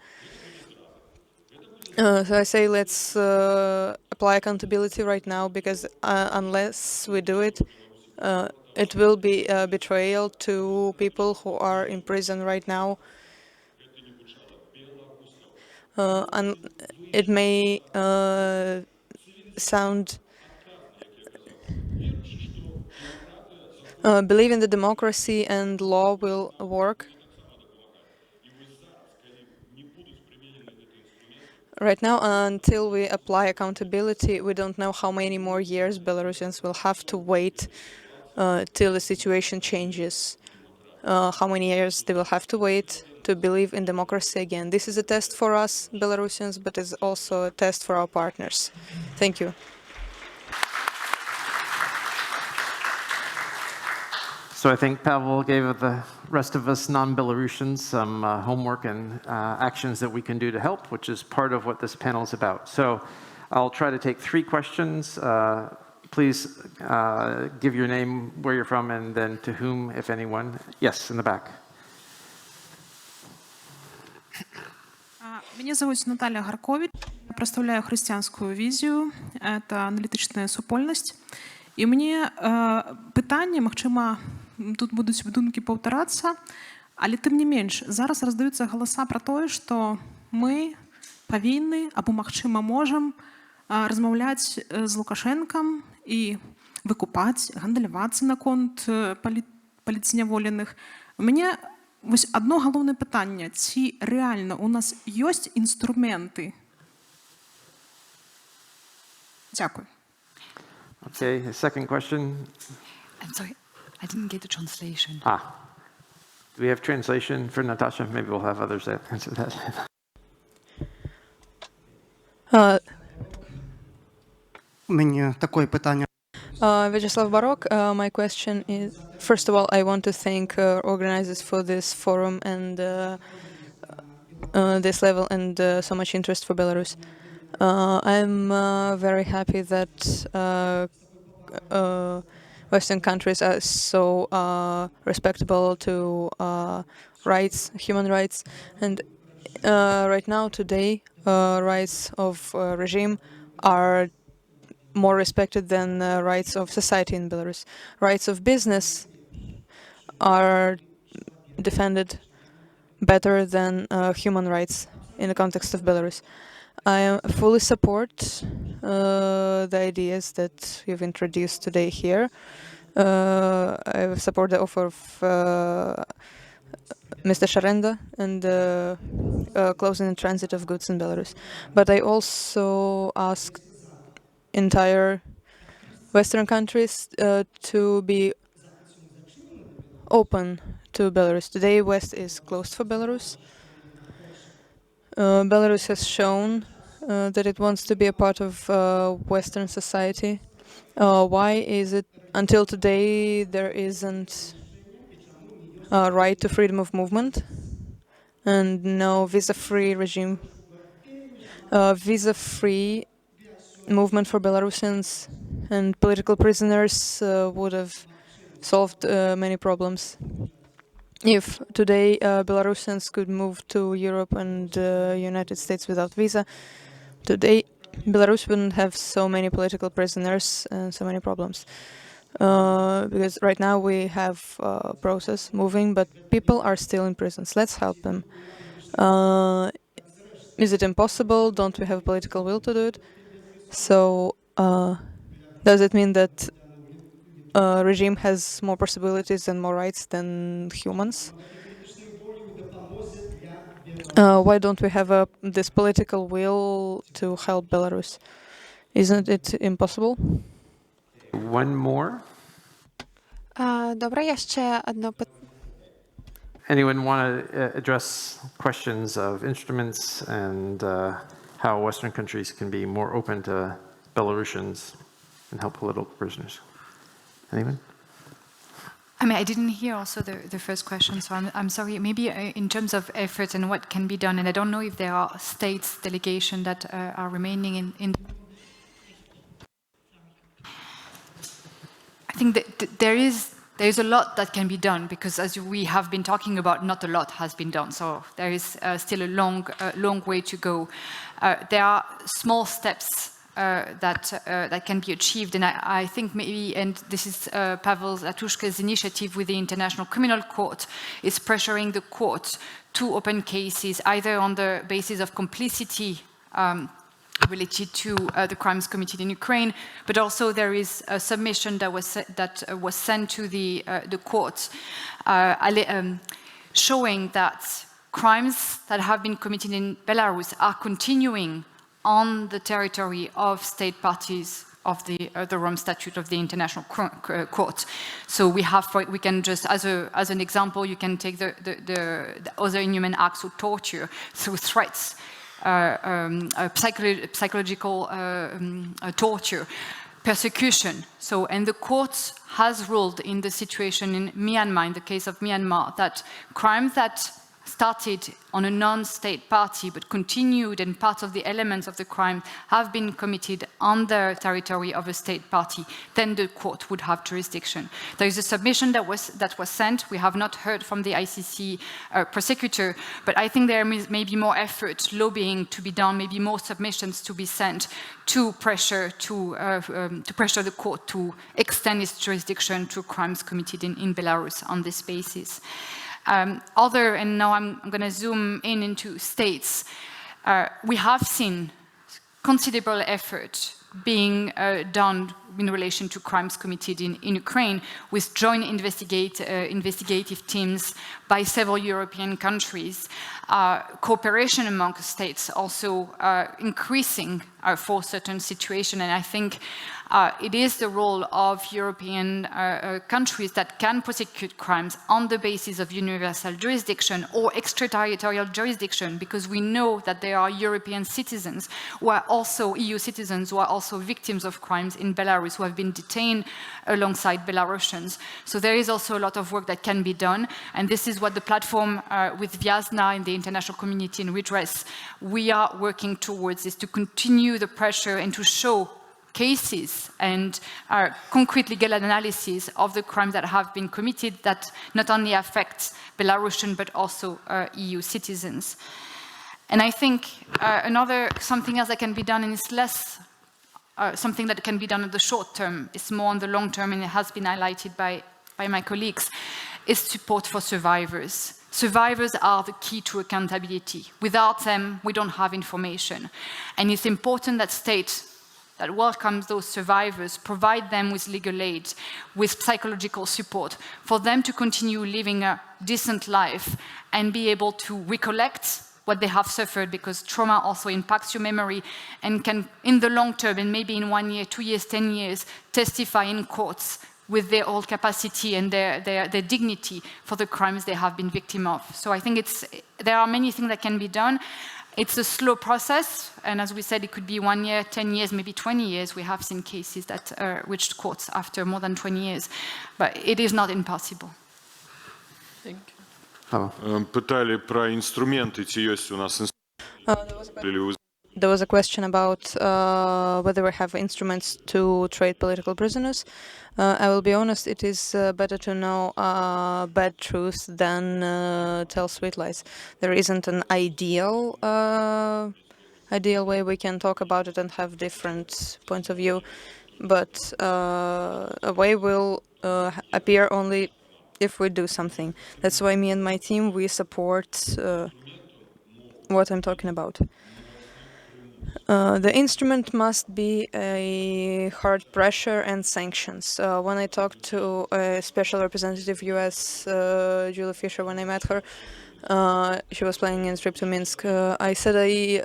S6: So I say let's apply accountability right now, because unless we do it, it will be a betrayal to people who are in prison right now. And it may sound believe in the democracy and law will work. Right now, until we apply accountability, we don't know how many more years Belarusians will have to wait till the situation changes. How many years they will have to wait to believe in democracy again. This is a test for us, Belarusians, but it's also a test for our partners. Thank you.
S2: So I think Pavel gave the rest of us non-Belarusians some homework and actions that we can do to help, which is part of what this panel is about. So I'll try to take 3 questions. Please give your name, where you're from, and then to whom, if anyone. Yes, in the back.
S8: Меня зовут Наталья Гаркович. Я представляю християнскую візію. Это аналітична супольність. І мені питання, магчыма, тут будуть думкі паўтарацца, але тым не менш, зараз раздаюцца галаса пра тое, што мы павінны або магчыма можам размаўляць з Лукашэнкам і выкупаць, гандлявацца наконт палітзняволеных. У мяне вось адно галоўнае пытанне, ці рэальна у нас ёсць інструменты? Дякую.
S2: Okay, a second question.
S3: I'm sorry, I didn't get the translation.
S2: Do we have translation for Natasha? Maybe we'll have others that answer that.
S9: У мене таке питання.
S6: Vyacheslav Barok, my question is, first of all, I want to thank organizers for this forum and this level and so much interest for Belarus. I'm very happy that Western countries are so respectable to rights, human rights, and right now, today, rights of regime are more respected than rights of society in Belarus. Rights of business are defended better than human rights in the context of Belarus. I fully support the ideas that you've introduced today here. I support the offer of Mr. Sharenda and closing the transit of goods in Belarus. But I also ask entire Western countries to be open to Belarus. Today, West is closed for Belarus. Belarus has shown that it wants to be a part of Western society. Why is it until today there isn't a right to freedom of movement and no visa-free regime, visa-free movement for Belarusians and political prisoners would have solved many problems. If today Belarusians could move to Europe and United States without visa, today Belarus wouldn't have so many political prisoners and so many problems. Because right now we have a process moving, but people are still in prisons. Let's help them. Is it impossible? Don't we have political will to do it? So, does it mean that regime has more possibilities and more rights than humans? Why don't we have this political will to help Belarus? Isn't it impossible?
S2: One more.
S4: Добре, я ще одне питання.
S2: Anyone want to address questions of instruments and how Western countries can be more open to Belarusians and help political prisoners? Anyone?
S3: I mean, I didn't hear also the first question, so I'm sorry. Maybe in terms of efforts and what can be done, and I don't know if there are states delegation that are remaining in. I think that there is a lot that can be done, because as we have been talking about, not a lot has been done. So there is still a long way to go. There are small steps that can be achieved, and I think maybe, and this is Pavel Zatushka's initiative with the International Criminal Court, is pressuring the court to open cases either on the basis of complicity related to the crimes committed in Ukraine, but also there is a submission that was sent to the courts showing that crimes that have been committed in Belarus are continuing on the territory of state parties of the Rome Statute of the International Court. So we can just, as an example, you can take the other inhuman acts of torture through threats, psychological torture, persecution. So, and the court has ruled in the situation in Myanmar, in the case of Myanmar, that crimes that started on a non-state party but continued, and part of the elements of the crime have been committed on the territory of a state party, then the court would have jurisdiction. There is a submission that was sent. We have not heard from the ICC prosecutor, but I think there may be more effort, lobbying to be done, maybe more submissions to be sent to pressure the court to extend its jurisdiction to crimes committed in Belarus on this basis. And now I'm going to zoom into states. We have seen considerable effort being done in relation to crimes committed in Ukraine with joint investigative teams by several European countries. Cooperation among states also increasing for certain situations, and I think it is the role of European countries that can prosecute crimes on the basis of universal jurisdiction or extraterritorial jurisdiction, because we know that there are European citizens who are also EU citizens who are also victims of crimes in Belarus, who have been detained alongside Belarusians. So there is also a lot of work that can be done, and this is what the platform with Vyazna in the international community in redress we are working towards, is to continue the pressure and to show cases and concrete legal analysis of the crimes that have been committed that not only affect Belarusian but also EU citizens. And I think something else that can be done, and it's less something that can be done in the short term, it's more on the long term, and it has been highlighted by my colleagues, is support for survivors. Survivors are the key to accountability. Without them, we don't have information. And it's important that states that welcomes those survivors, provide them with legal aid, with psychological support, for them to continue living a decent life and be able to recollect what they have suffered, because trauma also impacts your memory and can, in the long term, and maybe in 1 year, 2 years, 10 years, testify in courts with their old capacity and their dignity for the crimes they have been victim of. So I think there are many things that can be done. It's a slow process, and as we said, it could be 1 year, 10 years, maybe 20 years. We have seen cases that reached courts after more than 20 years, but it is not impossible.
S2: Thank you.
S7: Питали про инструменты, ці есть у нас инструменты.
S6: There was a question about whether we have instruments to trade political prisoners. I will be honest, it is better to know bad truth than tell sweet lies. There isn't an ideal way we can talk about it and have different points of view, but a way will appear only if we do something. That's why me and my team, we support what I'm talking about. The instrument must be a hard pressure and sanctions. When I talked to a special representative US, Julie Fisher, when I met her, she was planning a trip to Minsk. I said I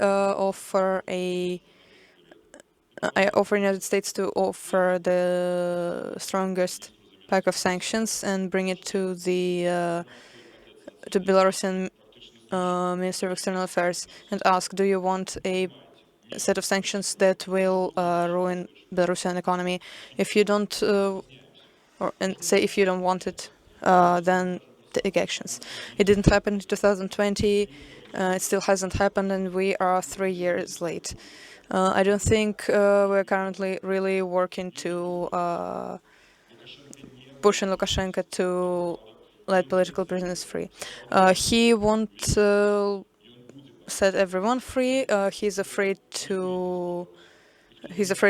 S6: offer United States to offer the strongest pack of sanctions and bring it to the to Belarusian Minister of External Affairs and ask, do you want a set of sanctions that will ruin Belarusian economy? If you don't, if you don't want it, then take actions. It didn't happen in 2020. It still hasn't happened, and we are 3 years late. I don't think we're currently really working to pushing Lukashenko to let political prisoners free. He won't set everyone free. He's afraid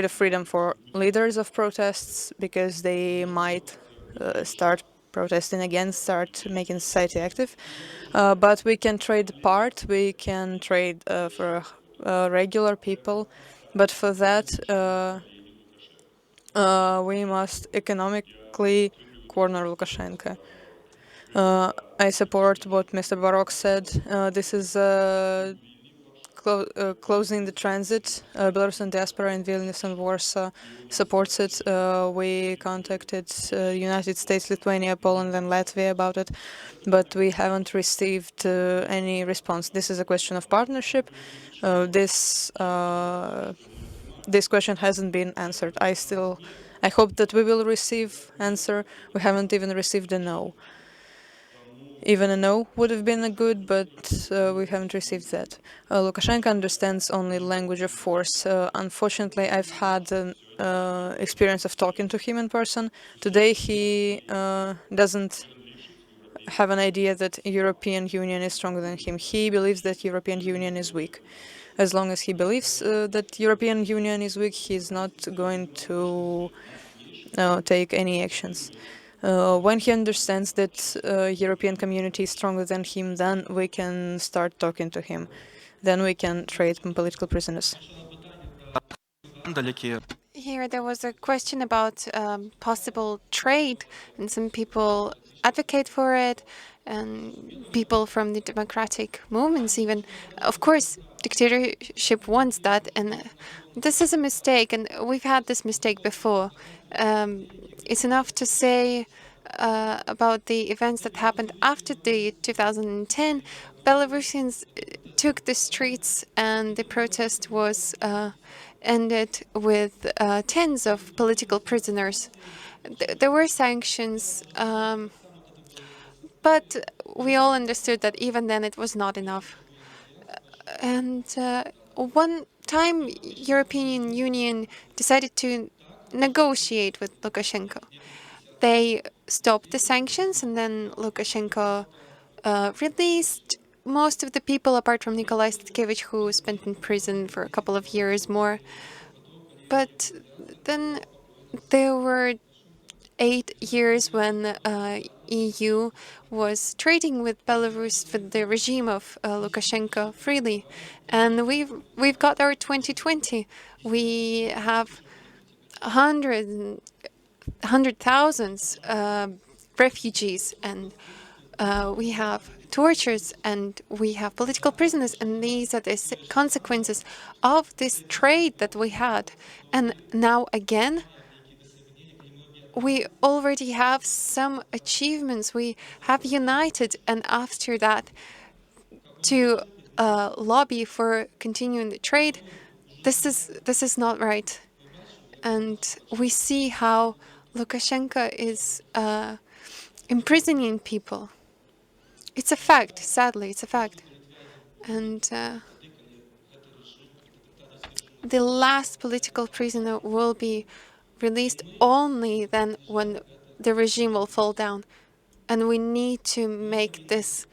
S6: of freedom for leaders of protests, because they might start protesting again, start making society active. But we can trade part. We can trade for regular people, but for that we must economically corner Lukashenko. I support what Mr. Barok said. This is closing the transit. Belarusian diaspora in Vilnius and Warsaw supports it. We contacted United States, Lithuania, Poland, and Latvia about it, but we haven't received any response. This is a question of partnership. This question hasn't been answered. I hope that we will receive answer. We haven't even received a no. Even a no would have been a good, but we haven't received that. Lukashenko understands only language of force. Unfortunately, I've had an experience of talking to him in person. Today he doesn't have an idea that European Union is stronger than him. He believes that European Union is weak. As long as he believes that European Union is weak, he's not going to take any actions. When he understands that European community is stronger than him, then we can start talking to him. then we can trade political prisoners.
S4: Here there was a question about possible trade, and some people advocate for it, and people from the democratic movements even. Of course, dictatorship wants that, and this is a mistake, and we've had this mistake before. It's enough to say about the events that happened after the 2010. Belarusians took the streets, and the protest was ended with tens of political prisoners. There were sanctions, but we all understood that even then it was not enough. And one time, European Union decided to negotiate with Lukashenko. They stopped the sanctions, and then Lukashenko released most of the people apart from Nikolai Statkevich, who spent in prison for a couple of years more. But then there were 8 years when EU was trading with Belarus for the regime of Lukashenko freely, and we've got our 2020. We have hundred thousands refugees, and we have tortures, and we have political prisoners, and these are the consequences of this trade that we had. And now again, we already have some achievements. We have united, and after that, to lobby for continuing the trade, this is not right. And we see how Lukashenko is imprisoning people. It's a fact, sadly, it's a fact. And the last political prisoner will be released only then when the regime will fall down. And we need to make this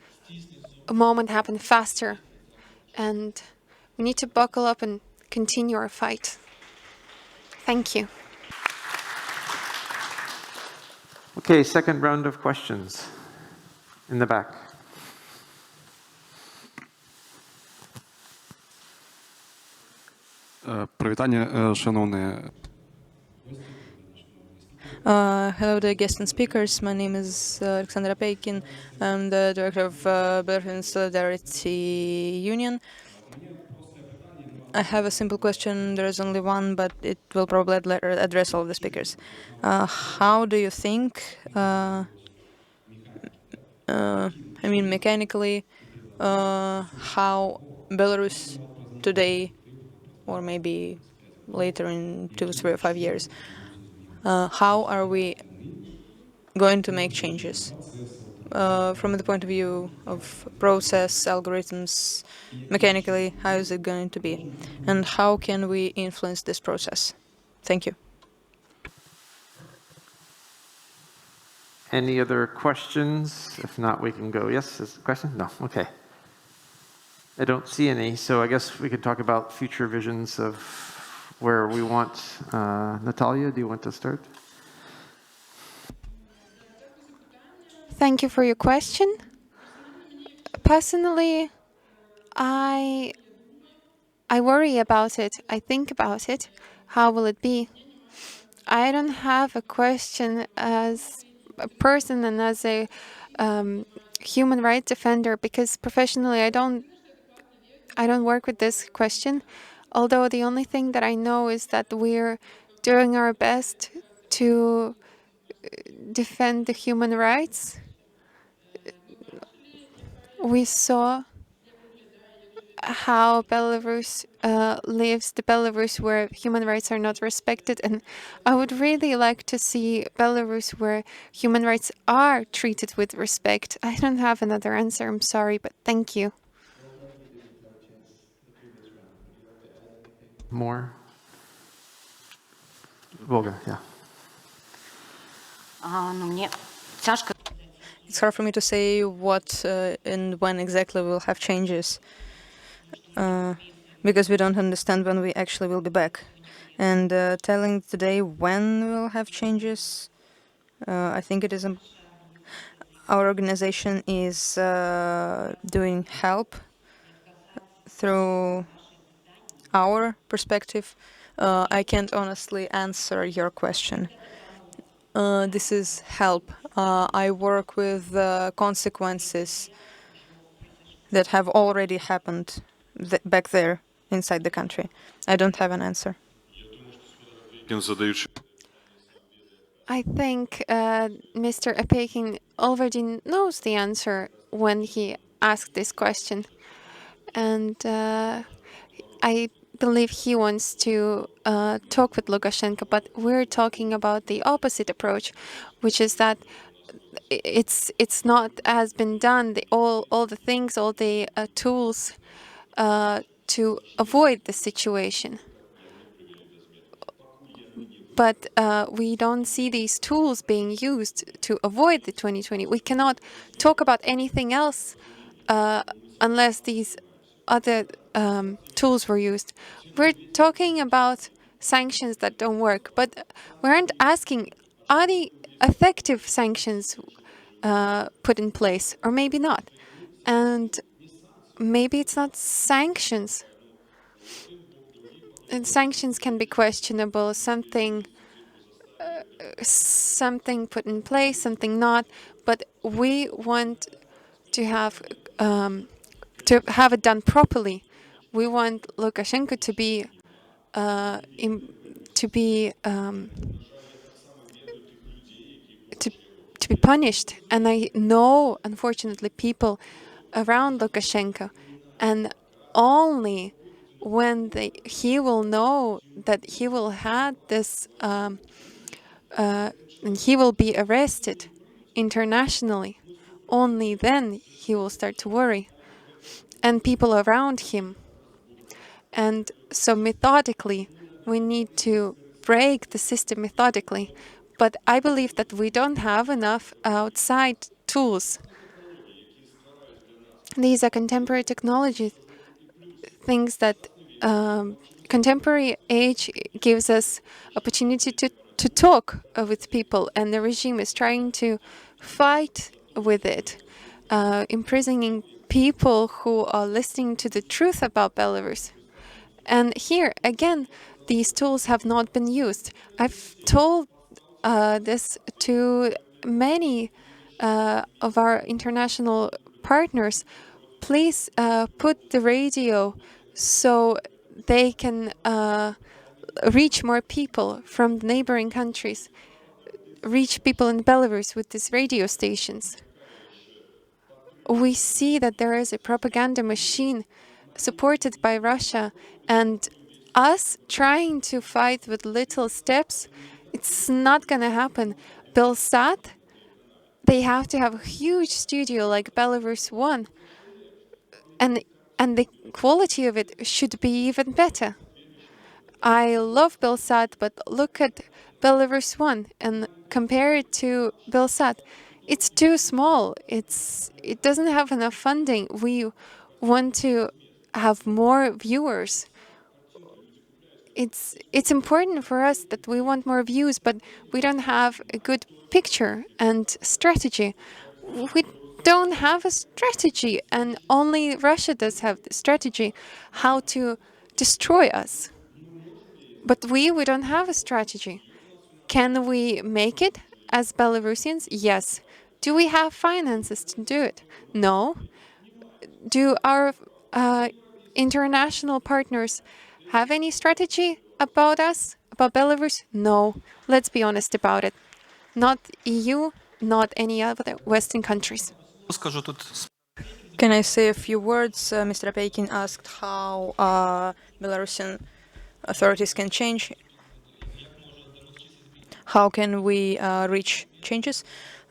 S4: moment happen faster. And we need to buckle up and continue our fight. Thank you.
S2: Okay, second round of questions in the back.
S10: Привітання, шановні.
S6: Hello, the guests and speakers. My name is Alexandra Peikin. I'm the director of Belarusian Solidarity Union. I have a simple question. There is only one, but it will probably address all of the speakers. How do you think, mechanically, how Belarus today, or maybe later in 2, 3, or 5 years, how are we going to make changes? From the point of view of process, algorithms, mechanically, how is it going to be? And how can we influence this process? Thank you.
S2: Any other questions? If not, we can go. Yes, is a question? No, okay. I don't see any, so I guess we could talk about future visions of where we want. Natalia, do you want to start?
S4: Thank you for your question. Personally, I worry about it. I think about it. How will it be? I don't have a question as a person and as a human rights defender, because professionally I don't work with this question. Although the only thing that I know is that we're doing our best to defend the human rights. We saw how Belarus lives, the Belarus where human rights are not respected, and I would really like to see Belarus where human rights are treated with respect. I don't have another answer, I'm sorry, but thank you.
S2: More? Volga, yeah.
S6: It's hard for me to say what and when exactly we'll have changes, because we don't understand when we actually will be back. And telling today when we'll have changes, I think it is our organization is doing help through our perspective, I can't honestly answer your question. This is help. I work with consequences that have already happened back there inside the country. I don't have an answer.
S4: I think Mr. Apekin already knows the answer when he asked this question. And I believe he wants to talk with Lukashenko, but we're talking about the opposite approach, which is that it's not has been done all the things, all the tools to avoid the situation. But we don't see these tools being used to avoid the 2020. We cannot talk about anything else unless these other tools were used. We're talking about sanctions that don't work, but we aren't asking, are the effective sanctions put in place, or maybe not? And maybe it's not sanctions. And sanctions can be questionable, something put in place, something not. But we want to have it done properly. We want Lukashenko to be to be to be punished. And I know, unfortunately, people around Lukashenko, and only when he will know that he will had this and he will be arrested internationally, only then he will start to worry, and people around him. And so methodically, we need to break the system methodically. But I believe that we don't have enough outside tools. These are contemporary technologies, things that contemporary age gives us opportunity to talk with people, and the regime is trying to fight with it, imprisoning people who are listening to the truth about Belarus. And here, again, these tools have not been used. I've told this to many of our international partners. Please put the radio so they can reach more people from the neighboring countries, reach people in Belarus with these radio stations. We see that there is a propaganda machine supported by Russia, and us trying to fight with little steps, it's not going to happen. Belsat, they have to have a huge studio like Belarus 1, and the quality of it should be even better. I love Belsat, but look at Belarus 1 and compare it to Belsat. It's too small. It doesn't have enough funding. We want to have more viewers. It's important for us that we want more views, but we don't have a good picture and strategy. We don't have a strategy, and only Russia does have the strategy how to destroy us. But we don't have a strategy. Can we make it as Belarusians? Yes. Do we have finances to do it? No. Do our international partners have any strategy about us, about Belarus? No. Let's be honest about it. Not EU, not any other Western countries.
S5: Скажу тут.
S6: Can I say a few words? Mr. Apekin asked how Belarusian authorities can change. How can we reach changes?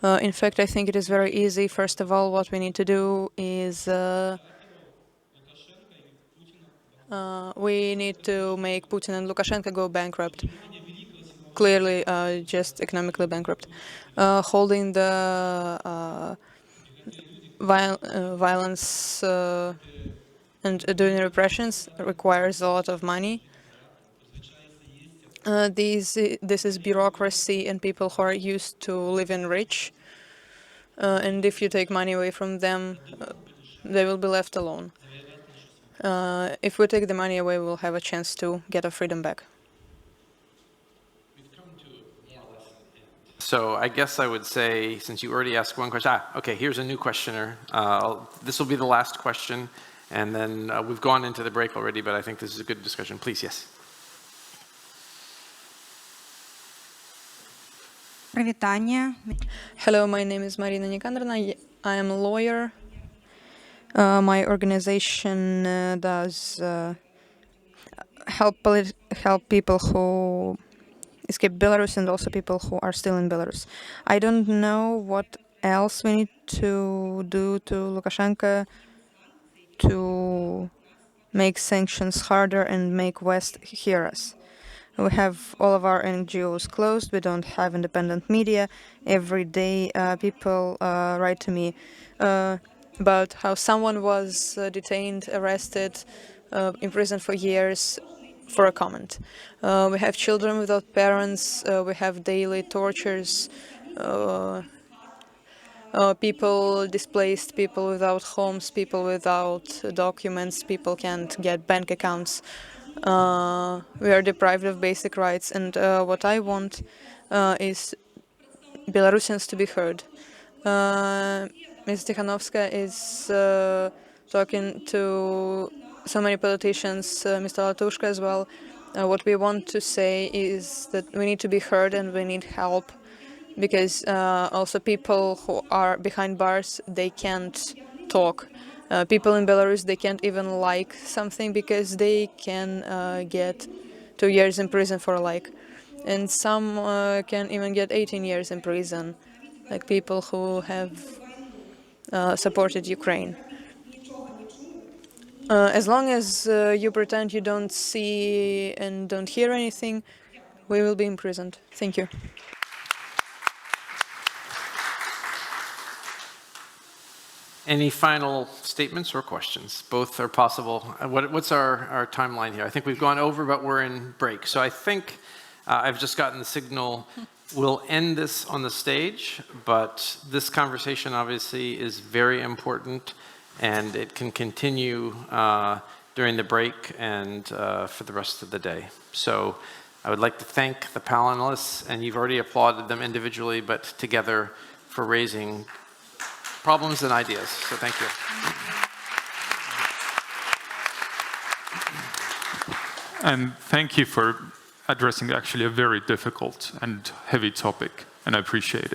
S6: In fact, I think it is very easy. First of all, what we need to do is we need to make Putin and Lukashenko go bankrupt. Clearly, just economically bankrupt. Holding the violence and doing repressions requires a lot of money. This is bureaucracy and people who are used to living rich. And if you take money away from them, they will be left alone. If we take the money away, we'll have a chance to get our freedom back.
S2: So I guess I would say, since you already asked one question, okay, here's a new questioner. This will be the last question, and then we've gone into the break already, but I think this is a good discussion. Please, yes.
S6: Hello, my name is Marina Nikandrovna. I am a lawyer. My organization does help people who escape Belarus and also people who are still in Belarus. I don't know what else we need to do to Lukashenko to make sanctions harder and make West hear us. We have all of our NGOs closed. We don't have independent media. Every day people write to me about how someone was detained, arrested, imprisoned for years for a comment. We have children without parents. We have daily tortures. People displaced, people without homes, people without documents, people can't get bank accounts. We are deprived of basic rights, and what I want is Belarusians to be heard. Ms. Tikhanovskaya is talking to so many politicians, Mr. Latushka as well. What we want to say is that we need to be heard and we need help, because also people who are behind bars, they can't talk. People in Belarus, they can't even like something because they can get 2 years in prison for a like. And some can even get 18 years in prison, like people who have supported Ukraine. As long as you pretend you don't see and don't hear anything, we will be imprisoned. Thank you.
S2: Any final statements or questions? Both are possible. What's our timeline here? I think we've gone over, but we're in break. So I think I've just gotten the signal. We'll end this on the stage, but this conversation obviously is very important, and it can continue during the break and for the rest of the day. So I would like to thank the panelists, and you've already applauded them individually, but together for raising problems and ideas. So thank you.
S1: And thank you for addressing actually a very difficult and heavy topic, and I appreciate it.